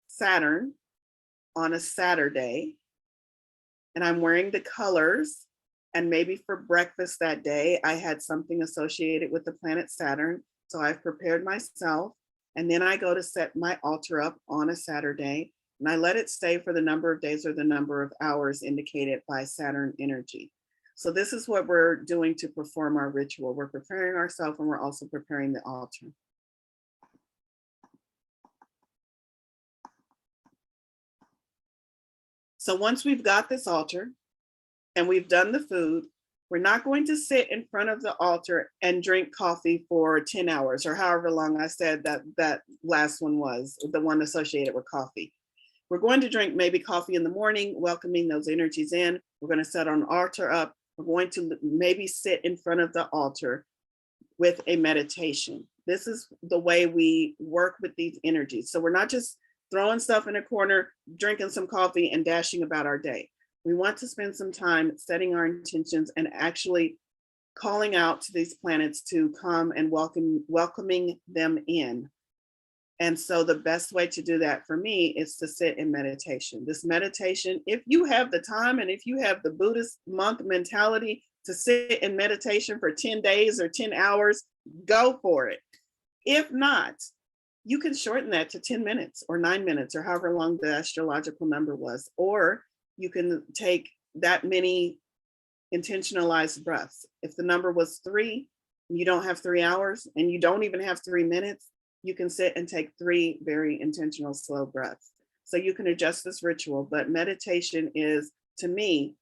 Saturn on a Saturday, and I'm wearing the colors, and maybe for breakfast that day, I had something associated with the planet Saturn. So I've prepared myself, and then I go to set my altar up on a Saturday, and I let it stay for the number of days or the number of hours indicated by Saturn energy. So this is what we're doing to perform our ritual. We're preparing ourselves and we're also preparing the altar. So once we've got this altar and we've done the food, we're not going to sit in front of the altar and drink coffee for 10 hours or however long I said that last one was, the one associated with coffee. We're going to drink maybe coffee in the morning, welcoming those energies in. We're going to set our altar up. We're going to maybe sit in front of the altar with a meditation. This is the way we work with these energies. So we're not just throwing stuff in a corner, drinking some coffee and dashing about our day. We want to spend some time setting our intentions and actually calling out to these planets to come and welcoming them in. And so the best way to do that for me is to sit in meditation. This meditation, if you have the time and if you have the Buddhist monk mentality to sit in meditation for 10 days or 10 hours, go for it. If not, you can shorten that to 10 minutes or 9 minutes or however long the astrological number was, or you can take that many intentionalized breaths. If the number was 3, and you don't have 3 hours and you don't even have 3 minutes, you can sit and take 3 very intentional slow breaths. So you can adjust this ritual, but meditation is, to me,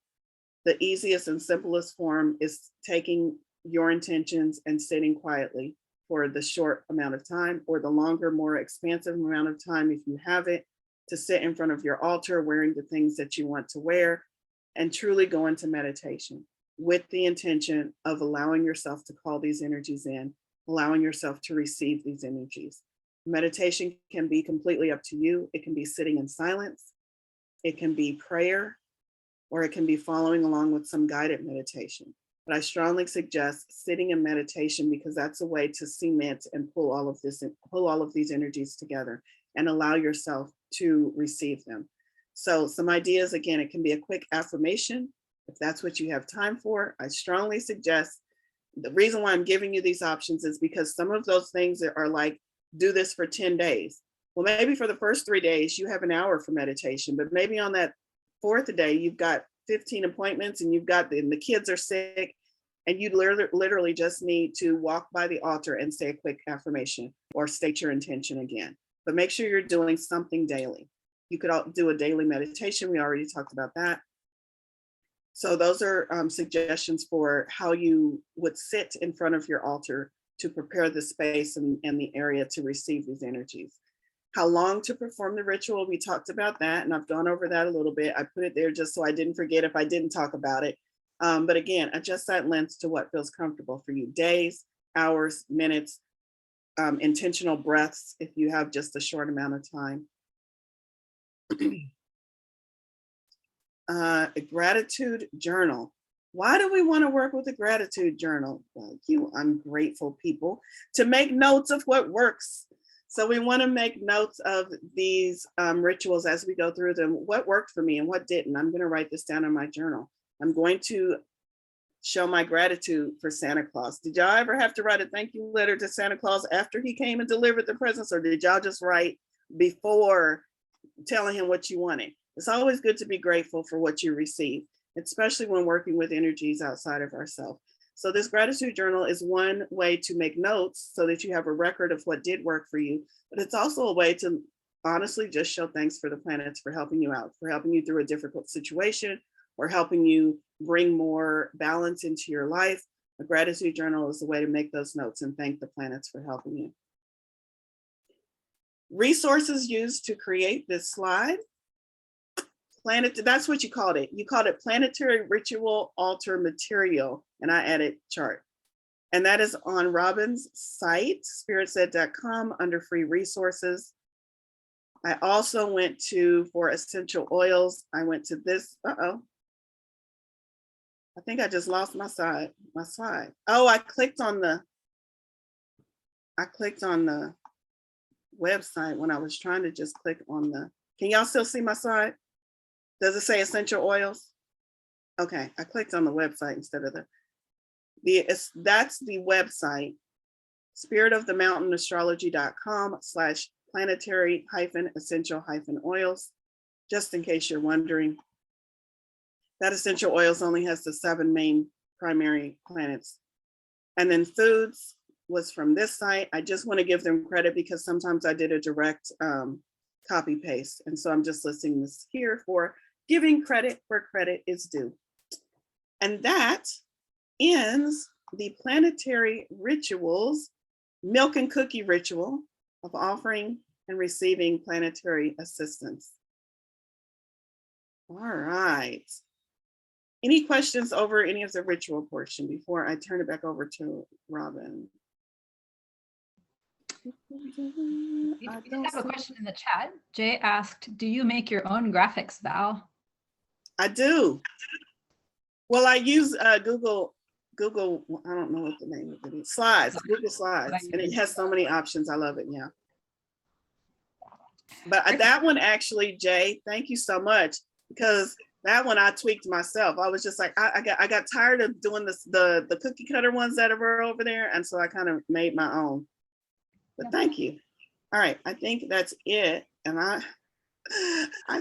the easiest and simplest form is taking your intentions and sitting quietly for the short amount of time, or the longer, more expansive amount of time if you have it, to sit in front of your altar wearing the things that you want to wear and truly go into meditation with the intention of allowing yourself to call these energies in, allowing yourself to receive these energies. Meditation can be completely up to you. It can be sitting in silence, it can be prayer, or it can be following along with some guided meditation. But I strongly suggest sitting in meditation because that's a way to cement and pull all of these energies together and allow yourself to receive them. So some ideas, again, it can be a quick affirmation. If that's what you have time for, I strongly suggest. The reason why I'm giving you these options is because some of those things are like, do this for 10 days. Well, maybe for the first 3 days, you have an hour for meditation, but maybe on that 4th day, you've got 15 appointments and the kids are sick, and you literally just need to walk by the altar and say a quick affirmation or state your intention again. But make sure you're doing something daily. You could do a daily meditation. We already talked about that. So those are suggestions for how you would sit in front of your altar to prepare the space and the area to receive these energies. How long to perform the ritual, we talked about that, and I've gone over that a little bit. I put it there just so I didn't forget if I didn't talk about it. But again, adjust that length to what feels comfortable for you. Days, hours, minutes, intentional breaths if you have just a short amount of time. A gratitude journal. Why do we want to work with a gratitude journal? Well, you ungrateful people, to make notes of what works. So we want to make notes of these rituals as we go through them. What worked for me and what didn't? I'm going to write this down in my journal. I'm going to show my gratitude for Santa Claus. Did y'all ever have to write a thank you letter to Santa Claus after he came and delivered the presents, or did y'all just write before telling him what you wanted? It's always good to be grateful for what you receive, especially when working with energies outside of ourselves. So this gratitude journal is one way to make notes so that you have a record of what did work for you, but it's also a way to honestly just show thanks for the planets for helping you out, for helping you through a difficult situation, or helping you bring more balance into your life. A gratitude journal is a way to make those notes and thank the planets for helping you. Resources used to create this slide. That's what you called it. You called it Planetary Ritual Altar Material, and I added chart. And that is on Robin's site, spiritsaid.com, under free resources. I also went to, for essential oils, I went to this, I think I just lost my slide. Oh, I clicked on the website when I was trying to just click on the, can y'all still see my slide? Does it say essential oils? Okay, I clicked on the website instead of that's the website, spiritofthemountainastrology.com/planetary-essential-oils, just in case you're wondering. That essential oils only has the 7 main primary planets. And then foods was from this site. I just want to give them credit because sometimes I did a direct copy paste. And so I'm just listing this here for giving credit where credit is due. And that ends the planetary rituals, milk and cookie ritual of offering and receiving planetary assistance. All right. Any questions over any of the ritual portion before I turn it back over to Robin? We have a question in the chat. Jay asked, do you make your own graphics, Val? I do. Well, I use Google, I don't know what the name of it is, Slides, Google Slides, and it has so many options. I love it, yeah. But that one actually, Jay, thank you so much, because that one I tweaked myself. I was just like, I got tired of doing the cookie cutter ones that are over there, and so I kind of made my own. But thank you. All right, I think that's it, and I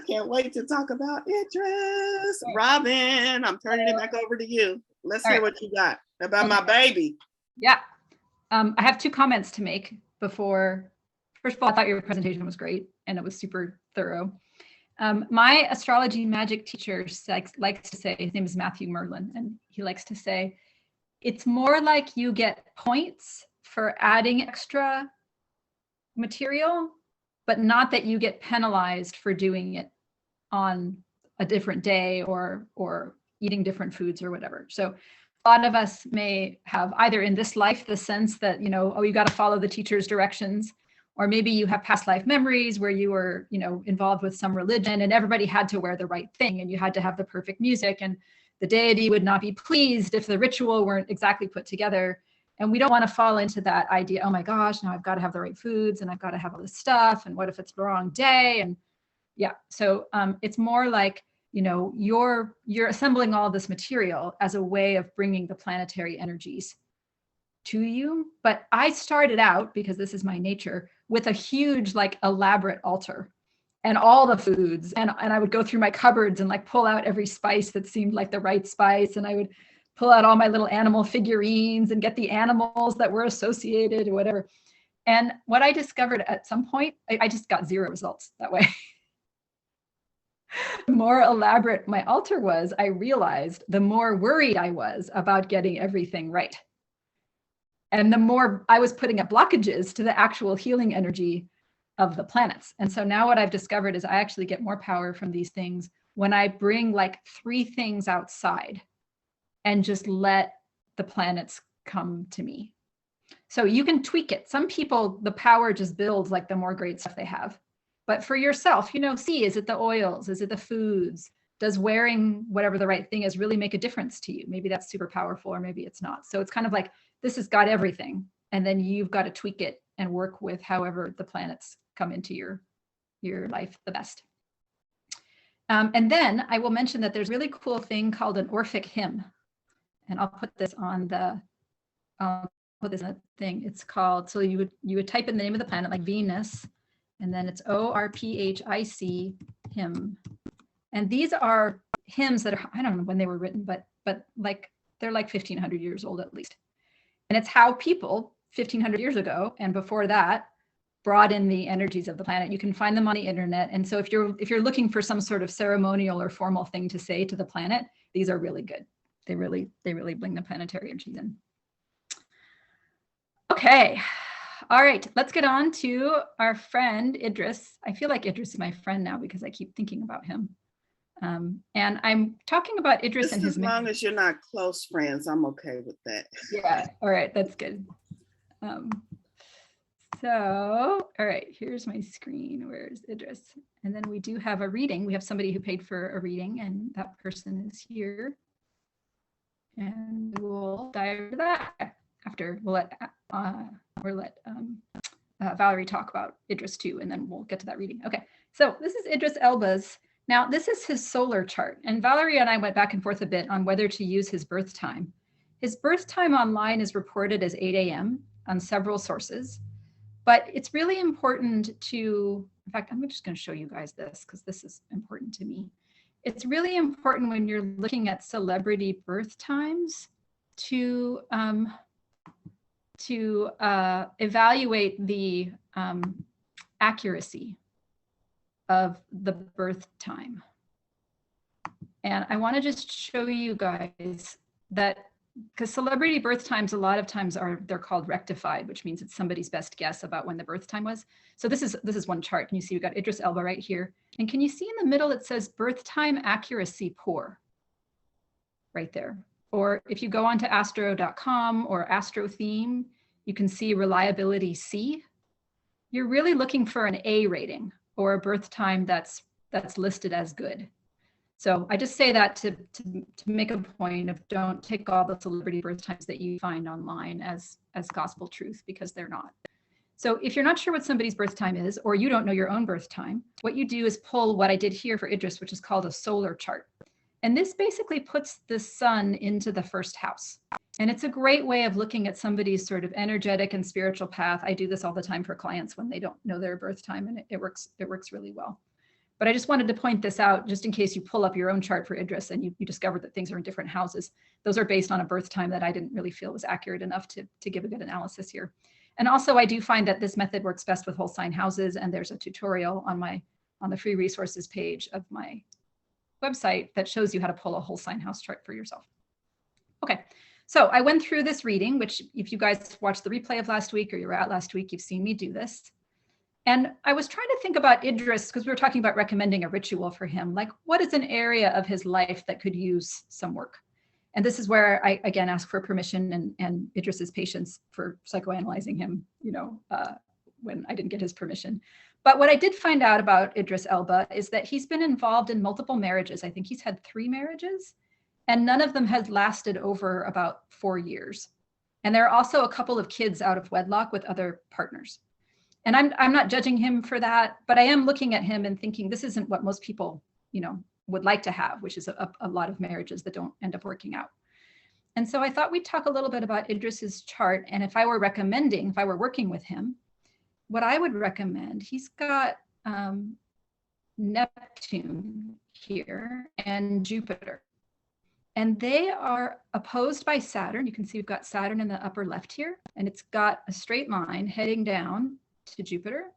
can't wait to talk about Idris. Robin, I'm turning it back over to you. Let's hear what you got about my baby. Yeah, I have 2 comments to make before. First of all, I thought your presentation was great, and it was super thorough. My astrology magic teacher likes to say, his name is Matthew Merlin, and he likes to say, it's more like you get points for adding extra material, but not that you get penalized for doing it on a different day or eating different foods or whatever. So a lot of us may have either in this life the sense that, you know, oh, you got to follow the teacher's directions, or maybe you have past life memories where you were, you know, involved with some religion and everybody had to wear the right thing and you had to have the perfect music and the deity would not be pleased if the ritual weren't exactly put together. And we don't want to fall into that idea, oh my gosh, now I've got to have the right foods and I've got to have all this stuff. And what if it's the wrong day? And yeah, so it's more like, you know, you're assembling all this material as a way of bringing the planetary energies to you. But I started out, because this is my nature, with a huge, like, elaborate altar and all the foods. And I would go through my cupboards and like pull out every spice that seemed like the right spice. And I would pull out all my little animal figurines and get the animals that were associated or whatever. And what I discovered at some point, I just got 0 results that way. The more elaborate my altar was, I realized the more worried I was about getting everything right. And the more I was putting up blockages to the actual healing energy of the planets. And so now what I've discovered is I actually get more power from these things when I bring like 3 things outside and just let the planets come to me. So you can tweak it. Some people, the power just builds like the more great stuff they have. But for yourself, you know, see, is it the oils? Is it the foods? Does wearing whatever the right thing is really make a difference to you? Maybe that's super powerful, or maybe it's not. So it's kind of like, this has got everything. And then you've got to tweak it and work with however the planets come into your life the best. And then I will mention that there's a really cool thing called an Orphic hymn. And I'll put this on the, put this in the thing. It's called, so you would type in the name of the planet, like Venus, and then it's ORPHIC hymn. And these are hymns that are, I don't know when they were written, but like they're like 1,500 years old at least. And it's how people 1,500 years ago and before that brought in the energies of the planet. You can find them on the internet. And so if you're looking for some sort of ceremonial or formal thing to say to the planet, these are really good. They really bring the planetary energies in. Okay. All right, let's get on to our friend Idris. I feel like Idris is my friend now because I keep thinking about him. And I'm talking about Idris and his. As long as you're not close friends, I'm okay with that. Yeah, all right, that's good. So, all right, here's my screen. Where's Idris? And then we do have a reading. We have somebody who paid for a reading, and that person is here. And we'll dive into that after. We'll let Valorie talk about Idris too, and then we'll get to that reading. Okay, so this is Idris Elba's. Now, this is his solar chart, and Valorie and I went back and forth a bit on whether to use his birth time. His birth time online is reported as 8 a.m. on several sources, but it's really important to, in fact, I'm just going to show you guys this because this is important to me. It's really important when you're looking at celebrity birth times to evaluate the accuracy of the birth time. And I want to just show you guys that, because celebrity birth times a lot of times they're called rectified, which means it's somebody's best guess about when the birth time was. So this is one chart. Can you see we've got Idris Elba right here? And can you see in the middle it says birth time accuracy poor right there? Or if you go onto astro.com or Astro Theme, you can see reliability C. You're really looking for an A rating or a birth time that's listed as good. So I just say that to make a point of don't take all the celebrity birth times that you find online as gospel truth, because they're not. So if you're not sure what somebody's birth time is, or you don't know your own birth time, what you do is pull what I did here for Idris, which is called a solar chart. And this basically puts the sun into the first house. And it's a great way of looking at somebody's sort of energetic and spiritual path. I do this all the time for clients when they don't know their birth time, and it works really well. But I just wanted to point this out just in case you pull up your own chart for Idris and you discover that things are in different houses. Those are based on a birth time that I didn't really feel was accurate enough to give a good analysis here. And also I do find that this method works best with whole sign houses, and there's a tutorial on the free resources page of my website that shows you how to pull a whole sign house chart for yourself. Okay, so I went through this reading, which if you guys watched the replay of last week or you were out last week, you've seen me do this. And I was trying to think about Idris because we were talking about recommending a ritual for him. Like, what is an area of his life that could use some work? And this is where I, again, ask for permission and Idris's patience for psychoanalyzing him, when I didn't get his permission. But what I did find out about Idris Elba is that he's been involved in multiple marriages. I think he's had 3 marriages, and none of them has lasted over about 4 years. And there are also a couple of kids out of wedlock with other partners. And I'm not judging him for that, but I am looking at him and thinking this isn't what most people, would like to have, which is a lot of marriages that don't end up working out. And so I thought we'd talk a little bit about Idris's chart. And if I were working with him, what I would recommend, he's got Neptune here and Jupiter. And they are opposed by Saturn. You can see we've got Saturn in the upper left here, and it's got a straight line heading down to Jupiter.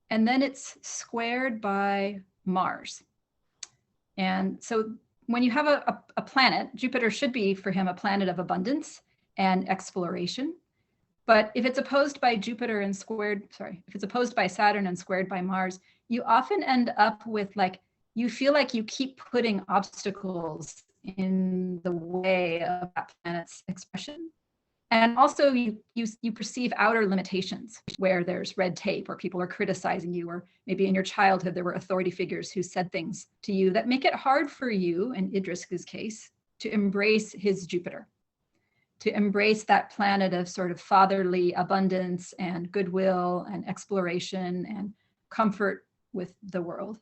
And then it's squared by Mars. And so when you have a planet, Jupiter should be for him a planet of abundance and exploration. But if it's opposed by if it's opposed by Saturn and squared by Mars, you often end up with you feel like you keep putting obstacles in the way of that planet's expression. And also you perceive outer limitations where there's red tape or people are criticizing you, or maybe in your childhood there were authority figures who said things to you that make it hard for you, in Idris's case, to embrace his Jupiter, to embrace that planet of sort of fatherly abundance and goodwill and exploration and comfort with the world.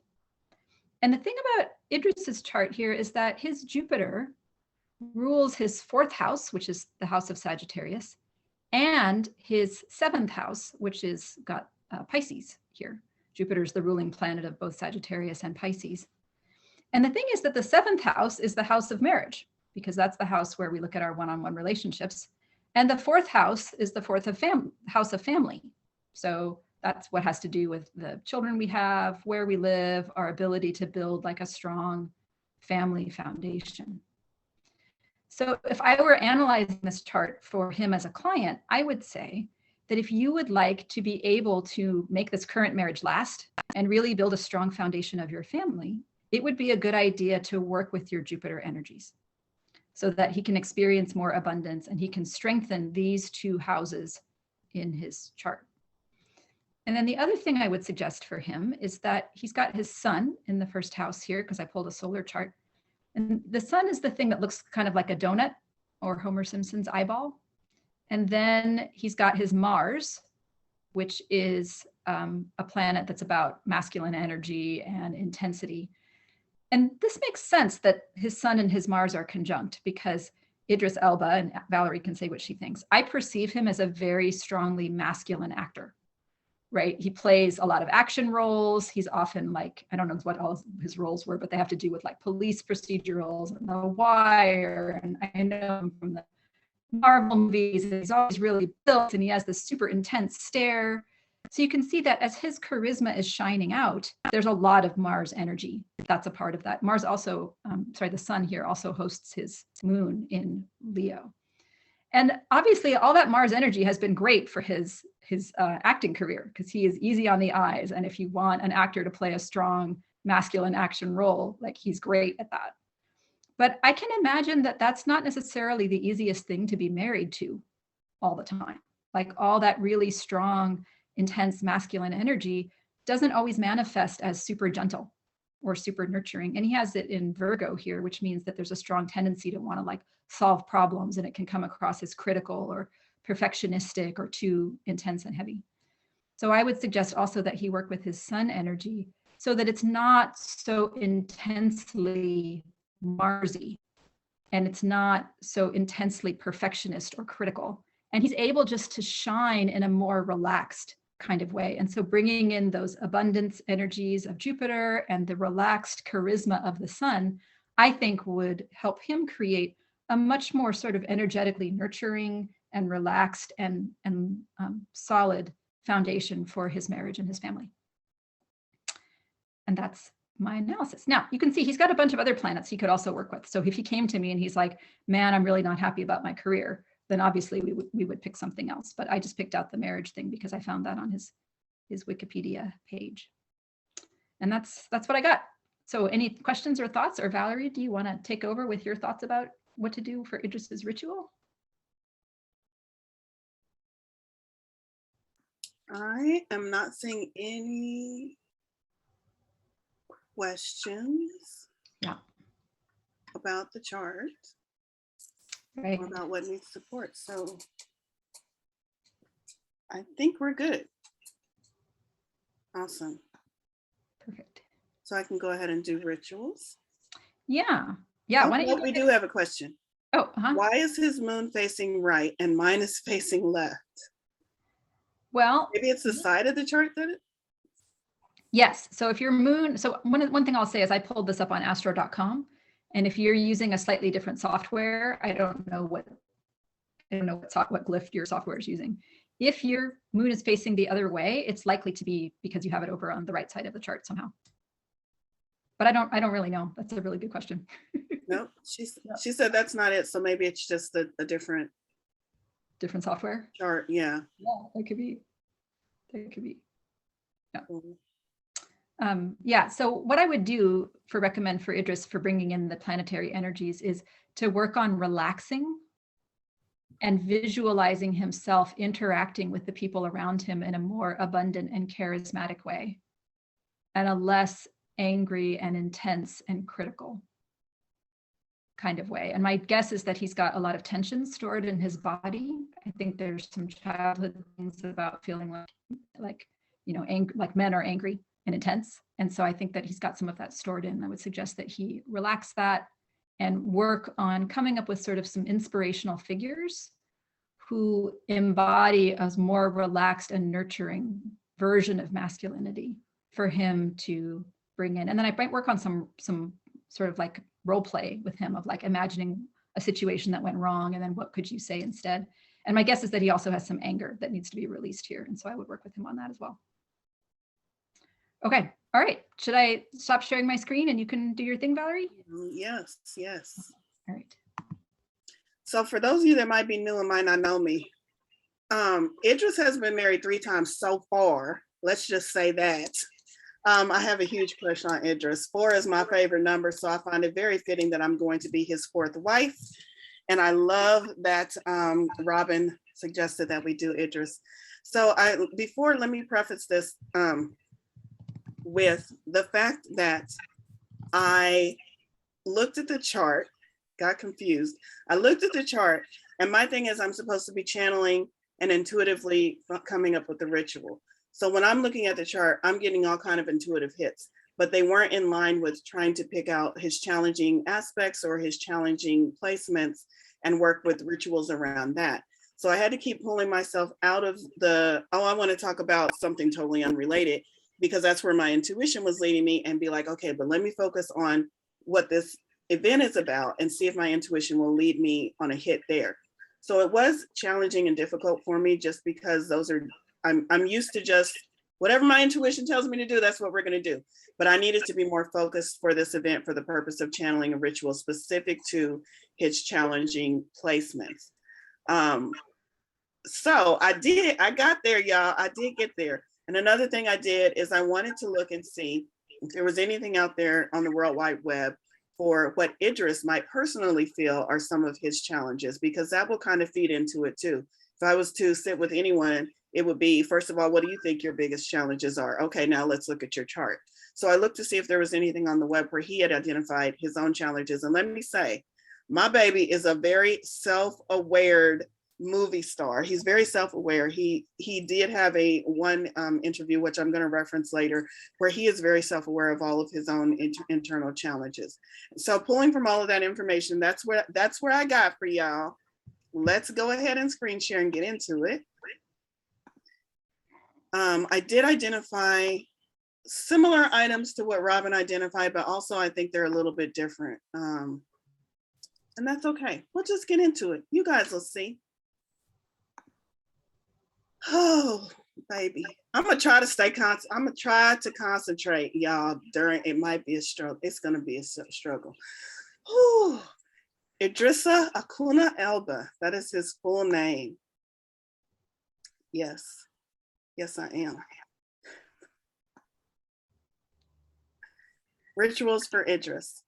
And the thing about Idris's chart here is that his Jupiter rules his 4th house, which is the house of Sagittarius, and his 7th house, which is got Pisces here. Jupiter is the ruling planet of both Sagittarius and Pisces. And the thing is that the 7th house is the house of marriage, because that's the house where we look at our one-on-one relationships. And the 4th house is the house of family. So that's what has to do with the children we have, where we live, our ability to build a strong family foundation. So if I were analyzing this chart for him as a client, I would say that if you would like to be able to make this current marriage last and really build a strong foundation of your family, it would be a good idea to work with your Jupiter energies so that he can experience more abundance and he can strengthen these two houses in his chart. And then the other thing I would suggest for him is that he's got his sun in the first house here, because I pulled a solar chart. And the sun is the thing that looks kind of like a donut or Homer Simpson's eyeball. And then he's got his Mars, which is a planet that's about masculine energy and intensity. And this makes sense that his sun and his Mars are conjunct, because Idris Elba, and Valorie can say what she thinks, I perceive him as a very strongly masculine actor, right? He plays a lot of action roles. He's often like, I don't know what all his roles were, but they have to do with like police procedurals and The Wire. And I know him from the Marvel movies, and he's always really built, and he has this super intense stare. So you can see that as his charisma is shining out, there's a lot of Mars energy. That's a part of that. Mars also, the sun here also hosts his moon in Leo. And obviously all that Mars energy has been great for his acting career, because he is easy on the eyes. And if you want an actor to play a strong masculine action role, like, he's great at that. But I can imagine that that's not necessarily the easiest thing to be married to all the time. Like, all that really strong, intense masculine energy doesn't always manifest as super gentle or super nurturing. And he has it in Virgo here, which means that there's a strong tendency to want to like solve problems, and it can come across as critical or perfectionistic or too intense and heavy. So I would suggest also that he work with his sun energy so that it's not so intensely Marsy, and it's not so intensely perfectionist or critical. And he's able just to shine in a more relaxed kind of way. And so bringing in those abundance energies of Jupiter and the relaxed charisma of the sun, I think would help him create a much more sort of energetically nurturing and relaxed and solid foundation for his marriage and his family. And that's my analysis. Now, you can see he's got a bunch of other planets he could also work with. So if he came to me and he's like, man, I'm really not happy about my career, then obviously we would pick something else. But I just picked out the marriage thing because I found that on his Wikipedia page. And that's what I got. So any questions or thoughts? Or Valorie, do you want to take over with your thoughts about what to do for Idris's ritual? I am not seeing any questions about the chart, right, or about what needs support. So I think we're good. Awesome. Perfect. So I can go ahead and do rituals. Yeah. Why don't we do have a question. Oh, Why is his moon facing right and mine is facing left? Well, maybe it's the side of the chart that it. Yes. So if your moon, so one thing I'll say is I pulled this up on astro.com. And if you're using a slightly different software, I don't know what glyph your software is using. If your moon is facing the other way, it's likely to be because you have it over on the right side of the chart somehow. But I don't really know. That's a really good question. No, she said that's not it. So maybe it's just a different software chart. Yeah. Yeah, that could be. Yeah. Mm-hmm. So what I would recommend for Idris for bringing in the planetary energies is to work on relaxing and visualizing himself interacting with the people around him in a more abundant and charismatic way, and a less angry and intense and critical kind of way. And my guess is that he's got a lot of tension stored in his body. I think there's some childhood things about feeling like men are angry and intense. And so I think that he's got some of that stored in. I would suggest that he relax that and work on coming up with sort of some inspirational figures who embody a more relaxed and nurturing version of masculinity for him to bring in. And then I might work on some sort of like role play with him of like imagining a situation that went wrong and then what could you say instead. And my guess is that he also has some anger that needs to be released here. And so I would work with him on that as well. Okay. All right. Should I stop sharing my screen and you can do your thing, Valorie? Yes. All right. So for those of you that might be new and might not know me, Idris has been married 3 times so far. Let's just say that. I have a huge crush on Idris. 4 is my favorite number, so I find it very fitting that I'm going to be his 4th wife. And I love that Robin suggested that we do Idris. So let me preface this with the fact that I looked at the chart, got confused. I looked at the chart, and my thing is I'm supposed to be channeling and intuitively coming up with the ritual. So when I'm looking at the chart, I'm getting all kind of intuitive hits, but they weren't in line with trying to pick out his challenging aspects or his challenging placements and work with rituals around that. So I had to keep pulling myself out of the, oh, I want to talk about something totally unrelated, because that's where my intuition was leading me, and be like, okay, but let me focus on what this event is about and see if my intuition will lead me on a hit there. So it was challenging and difficult for me, just because those are, I'm used to just whatever my intuition tells me to do, that's what we're going to do. But I needed to be more focused for this event for the purpose of channeling a ritual specific to his challenging placements. So I got there, y'all. I did get there. And another thing I did is I wanted to look and see if there was anything out there on the World Wide Web for what Idris might personally feel are some of his challenges, because that will kind of feed into it too. If I was to sit with anyone, it would be, first of all, what do you think your biggest challenges are? Okay, now let's look at your chart. So I looked to see if there was anything on the web where he had identified his own challenges. And let me say, my baby is a very self-aware movie star. He's very self-aware. He did have one interview, which I'm going to reference later, where he is very self-aware of all of his own internal challenges. So pulling from all of that information, that's where I got for y'all. Let's go ahead and screen share and get into it. I did identify similar items to what Robin identified, but also I think they're a little bit different. And that's okay. We'll just get into it. You guys will see. Oh, baby. I'm gonna try to stay constant. I'm gonna try to concentrate, y'all, during, it might be a struggle. It's gonna be a struggle. Whew. Idris Elba, that is his full name. Yes, yes, I am. Rituals for Idris.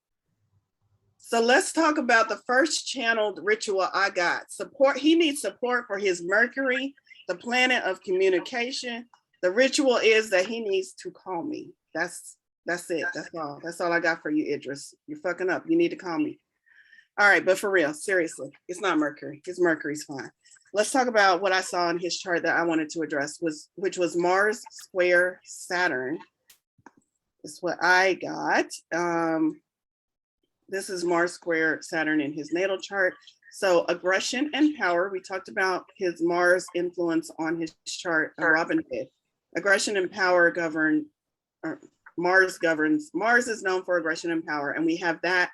So let's talk about the first channeled ritual I got. Support. He needs support for his Mercury, the planet of communication. The ritual is that he needs to call me. That's it. That's all I got for you, Idris. You're fucking up. You need to call me. All right, but for real, seriously, it's not Mercury. His Mercury's fine. Let's talk about what I saw in his chart that I wanted to address, which was Mars square Saturn. Is what I got. This is Mars square Saturn in his natal chart. So aggression and power, we talked about his Mars influence on his chart, Robin did. Aggression and power govern, Mars governs. Mars is known for aggression and power, and we have that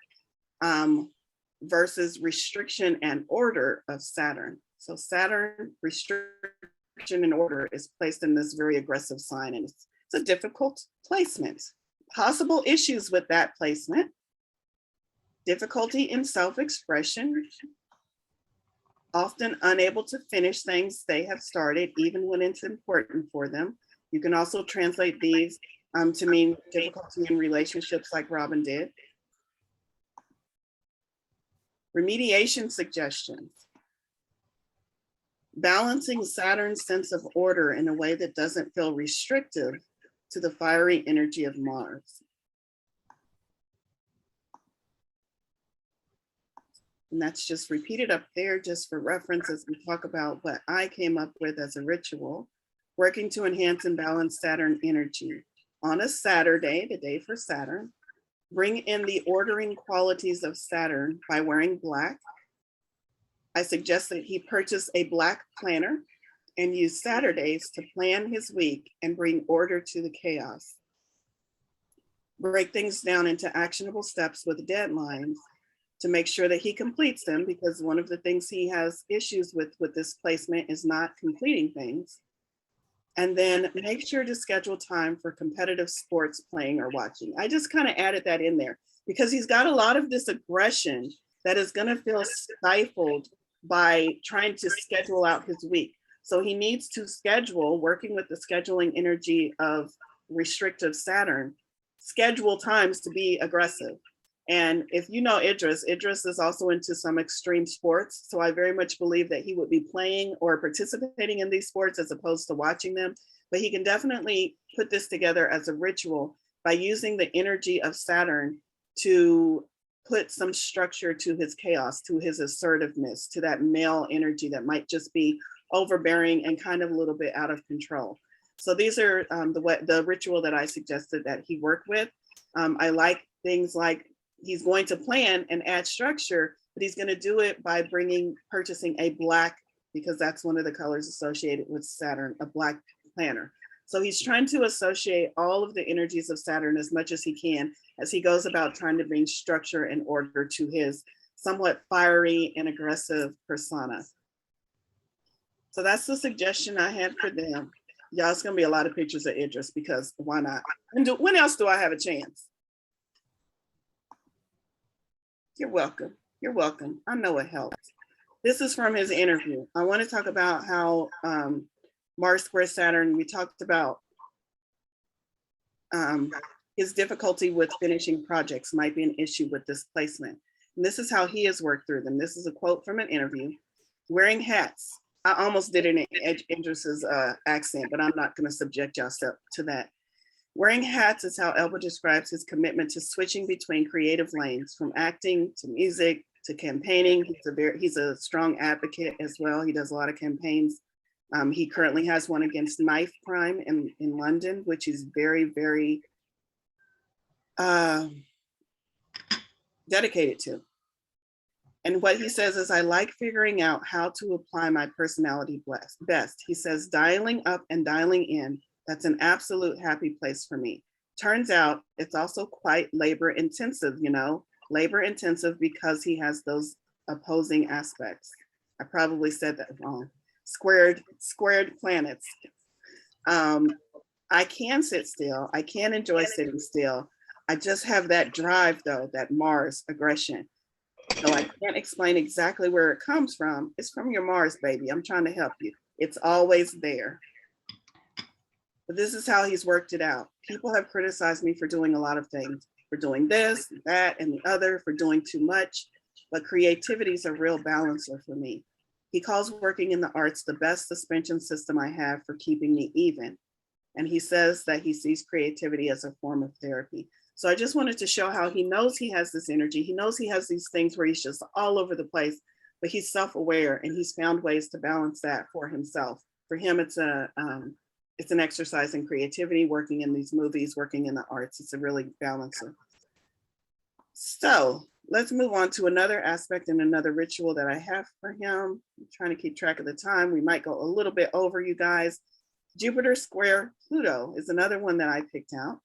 versus restriction and order of Saturn. So Saturn, restriction and order is placed in this very aggressive sign, and it's a difficult placement. Possible issues with that placement: difficulty in self-expression, often unable to finish things they have started, even when it's important for them. You can also translate these to mean difficulty in relationships, like Robin did. Remediation suggestions: balancing Saturn's sense of order in a way that doesn't feel restrictive to the fiery energy of Mars. And that's just repeated up there just for reference as we talk about what I came up with as a ritual, working to enhance and balance Saturn energy. On a Saturday, the day for Saturn, bring in the ordering qualities of Saturn by wearing black. I suggest that he purchase a black planner and use Saturdays to plan his week and bring order to the chaos. Break things down into actionable steps with deadlines to make sure that he completes them, because one of the things he has issues with this placement is not completing things. And then make sure to schedule time for competitive sports playing or watching. I just kind of added that in there because he's got a lot of this aggression that is going to feel stifled by trying to schedule out his week. So he needs to schedule, working with the scheduling energy of restrictive Saturn schedule times to be aggressive. And if you know Idris is also into some extreme sports. So I very much believe that he would be playing or participating in these sports as opposed to watching them. But he can definitely put this together as a ritual by using the energy of Saturn to put some structure to his chaos, to his assertiveness, to that male energy that might just be overbearing and kind of a little bit out of control. So these are the ritual that I suggested that he work with. I like things like he's going to plan and add structure, but he's going to do it by purchasing a black, because that's one of the colors associated with Saturn, a black planner. So he's trying to associate all of the energies of Saturn as much as he can as he goes about trying to bring structure and order to his somewhat fiery and aggressive persona. So that's the suggestion I had for them. Y'all, it's gonna be a lot of pictures of Idris because why not? And when else do I have a chance? You're welcome. You're welcome. I know it helps. This is from his interview. I want to talk about how Mars square Saturn, we talked about his difficulty with finishing projects might be an issue with this placement. And this is how he has worked through them. This is a quote from an interview. Wearing hats. I almost did it in Idris's accent, but I'm not going to subject y'all to that. Wearing hats is how Elba describes his commitment to switching between creative lanes, from acting to music to campaigning. He's a strong advocate as well. He does a lot of campaigns. He currently has one against knife crime in London, which is very, very dedicated to. And what he says is, I like figuring out how to apply my personality best. He says, dialing up and dialing in, that's an absolute happy place for me. Turns out it's also quite labor intensive, labor intensive because he has those opposing aspects. I probably said that wrong. Squared planets. I can sit still. I can enjoy sitting still. I just have that drive though, that Mars aggression. So I can't explain exactly where it comes from. It's from your Mars, baby. I'm trying to help you. It's always there. But this is how he's worked it out. People have criticized me for doing a lot of things, for doing this, that, and the other, for doing too much. But creativity is a real balancer for me. He calls working in the arts the best suspension system I have for keeping me even. And he says that he sees creativity as a form of therapy. So I just wanted to show how he knows he has this energy. He knows he has these things where he's just all over the place, but he's self-aware and he's found ways to balance that for himself. For him, it's an exercise in creativity, working in these movies, working in the arts. It's a really balancer. So let's move on to another aspect and another ritual that I have for him. I'm trying to keep track of the time. We might go a little bit over, you guys. Jupiter square Pluto is another one that I picked out.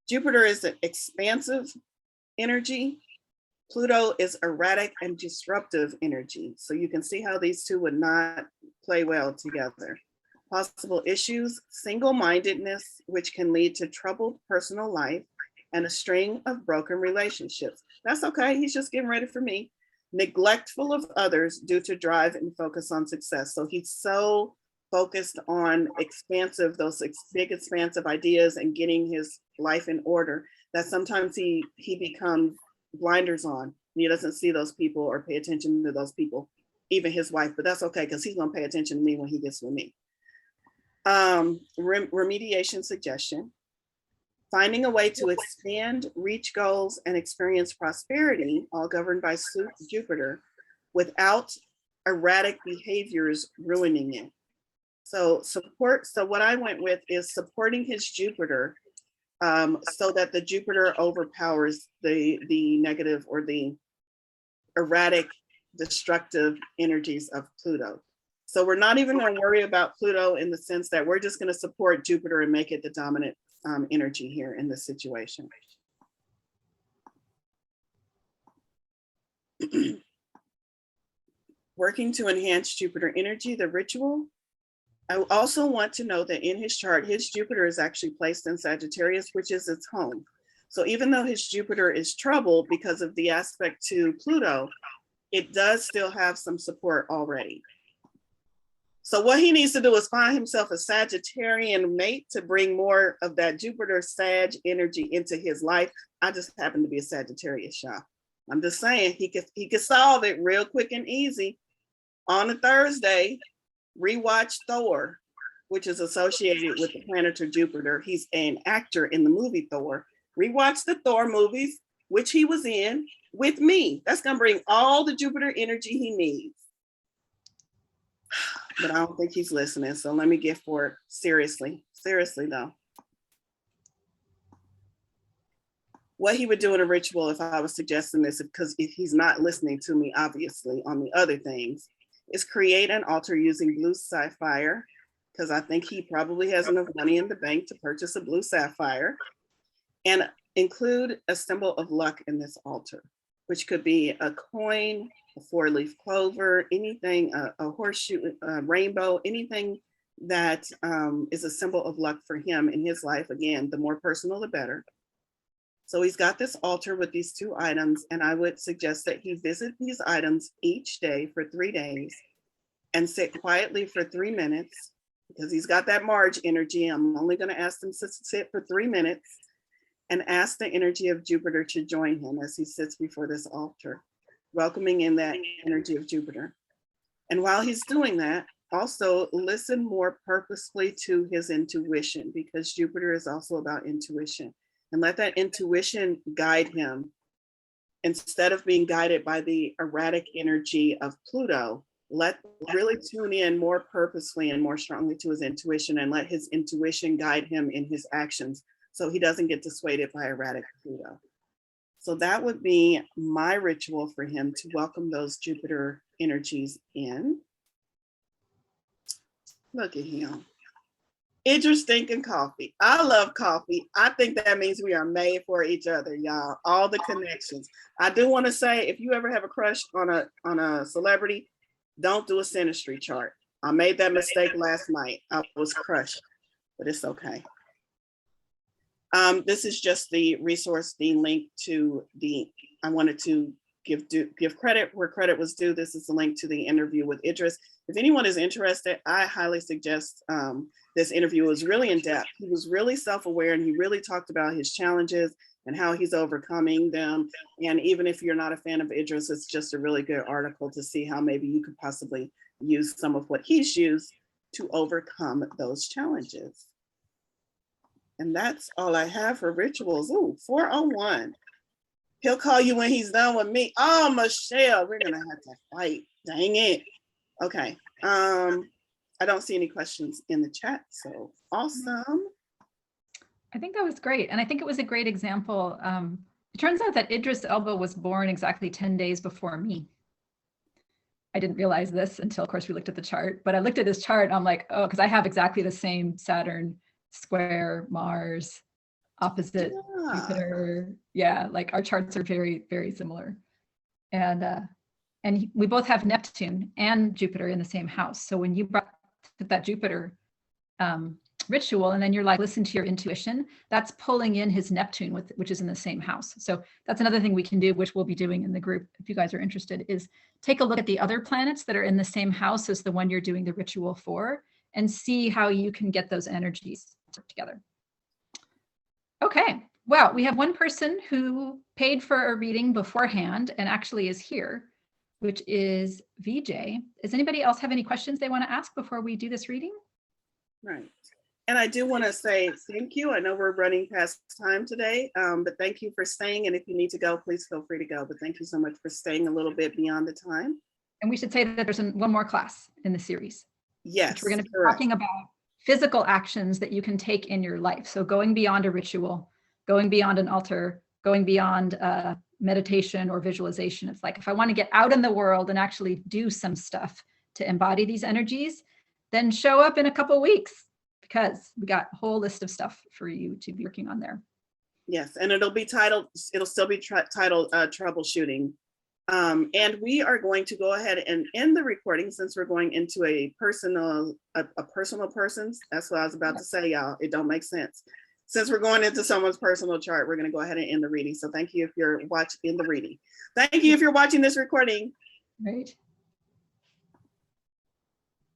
Jupiter is an expansive energy. Pluto is erratic and disruptive energy. So you can see how these two would not play well together. Possible issues, single-mindedness, which can lead to troubled personal life and a string of broken relationships. That's okay, he's just getting ready for me. Neglectful of others due to drive and focus on success. So he's so focused on those big expansive ideas and getting his life in order that sometimes he becomes blinders on. He doesn't see those people or pay attention to those people, even his wife, but that's okay because he's gonna pay attention to me when he gets with me. Remediation suggestion. Finding a way to expand, reach goals, and experience prosperity, all governed by Jupiter, without erratic behaviors ruining it. So what I went with is supporting his Jupiter so that the Jupiter overpowers the negative or the erratic, destructive energies of Pluto. So we're not even going to worry about Pluto in the sense that we're just going to support Jupiter and make it the dominant energy here in this situation. Working to enhance Jupiter energy, the ritual. I also want to know that in his chart, his Jupiter is actually placed in Sagittarius, which is its home. So even though his Jupiter is troubled because of the aspect to Pluto, it does still have some support already. So what he needs to do is find himself a Sagittarian mate to bring more of that Jupiter Sag energy into his life. I just happen to be a Sagittarius, y'all. I'm just saying he could solve it real quick and easy. On a Thursday, rewatch Thor, which is associated with the planet of Jupiter. He's an actor in the movie Thor. Rewatch the Thor movies, which he was in, with me. That's gonna bring all the Jupiter energy he needs. But I don't think he's listening. So let me get for it. Seriously though. What he would do in a ritual, if I was suggesting this, because if he's not listening to me, obviously, on the other things, is create an altar using blue sapphire, because I think he probably has enough money in the bank to purchase a blue sapphire, and include a symbol of luck in this altar, which could be a coin, a four-leaf clover, anything, a horseshoe, a rainbow, anything that is a symbol of luck for him in his life. Again, the more personal, the better. So he's got this altar with these two items, and I would suggest that he visit these items each day for 3 days and sit quietly for 3 minutes, because he's got that Marge energy. I'm only going to ask him to sit for 3 minutes and ask the energy of Jupiter to join him as he sits before this altar, welcoming in that energy of Jupiter. And while he's doing that, also listen more purposefully to his intuition, because Jupiter is also about intuition. And let that intuition guide him instead of being guided by the erratic energy of Pluto. Let really tune in more purposefully and more strongly to his intuition, and let his intuition guide him in his actions so he doesn't get dissuaded by erratic Pluto. So that would be my ritual for him to welcome those Jupiter energies in. Look at him. Idris thinking coffee. I love coffee. I think that means we are made for each other, y'all. All the connections. I do want to say, if you ever have a crush on a celebrity, don't do a synastry chart. I made that mistake last night. I was crushed, but it's okay. This is just the resource, the link to the, I wanted to give credit where credit was due. This is the link to the interview with Idris. If anyone is interested, I highly suggest this interview. It was really in depth. He was really self-aware, and he really talked about his challenges and how he's overcoming them. And even if you're not a fan of Idris, it's just a really good article to see how maybe you could possibly use some of what he's used to overcome those challenges. And that's all I have for rituals. Ooh, 401. He'll call you when he's done with me. Oh, Michelle, we're gonna have to fight. Dang it. Okay. I don't see any questions in the chat, so awesome. I think that was great. And I think it was a great example. It turns out that Idris Elba was born exactly 10 days before me. I didn't realize this until, of course, we looked at the chart, but I looked at his chart and I'm like, oh, because I have exactly the same Saturn, square, Mars, opposite Jupiter. Yeah, like our charts are very, very similar. And we both have Neptune and Jupiter in the same house. So when you brought that Jupiter ritual, and then you're like, listen to your intuition, that's pulling in his Neptune, which is in the same house. So that's another thing we can do, which we'll be doing in the group if you guys are interested, is take a look at the other planets that are in the same house as the one you're doing the ritual for, and see how you can get those energies together. Okay, well, we have one person who paid for a reading beforehand and actually is here, which is VJ. Does anybody else have any questions they want to ask before we do this reading? Right. And I do want to say thank you. I know we're running past time today, but thank you for staying. And if you need to go, please feel free to go. But thank you so much for staying a little bit beyond the time. And we should say that there's one more class in the series. Yes. We're going to be talking about physical actions that you can take in your life. So going beyond a ritual, going beyond an altar, going beyond meditation or visualization. It's like, if I want to get out in the world and actually do some stuff to embody these energies, then show up in a couple of weeks, because we got a whole list of stuff for you to be working on there. Yes, and it'll still be titled Troubleshooting. And we are going to go ahead and end the recording, since we're going into a personal person's. That's what I was about to say, y'all. It don't make sense. Since we're going into someone's personal chart, we're going to go ahead and end the reading. So thank you if you're watching the reading. Thank you if you're watching this recording. Right.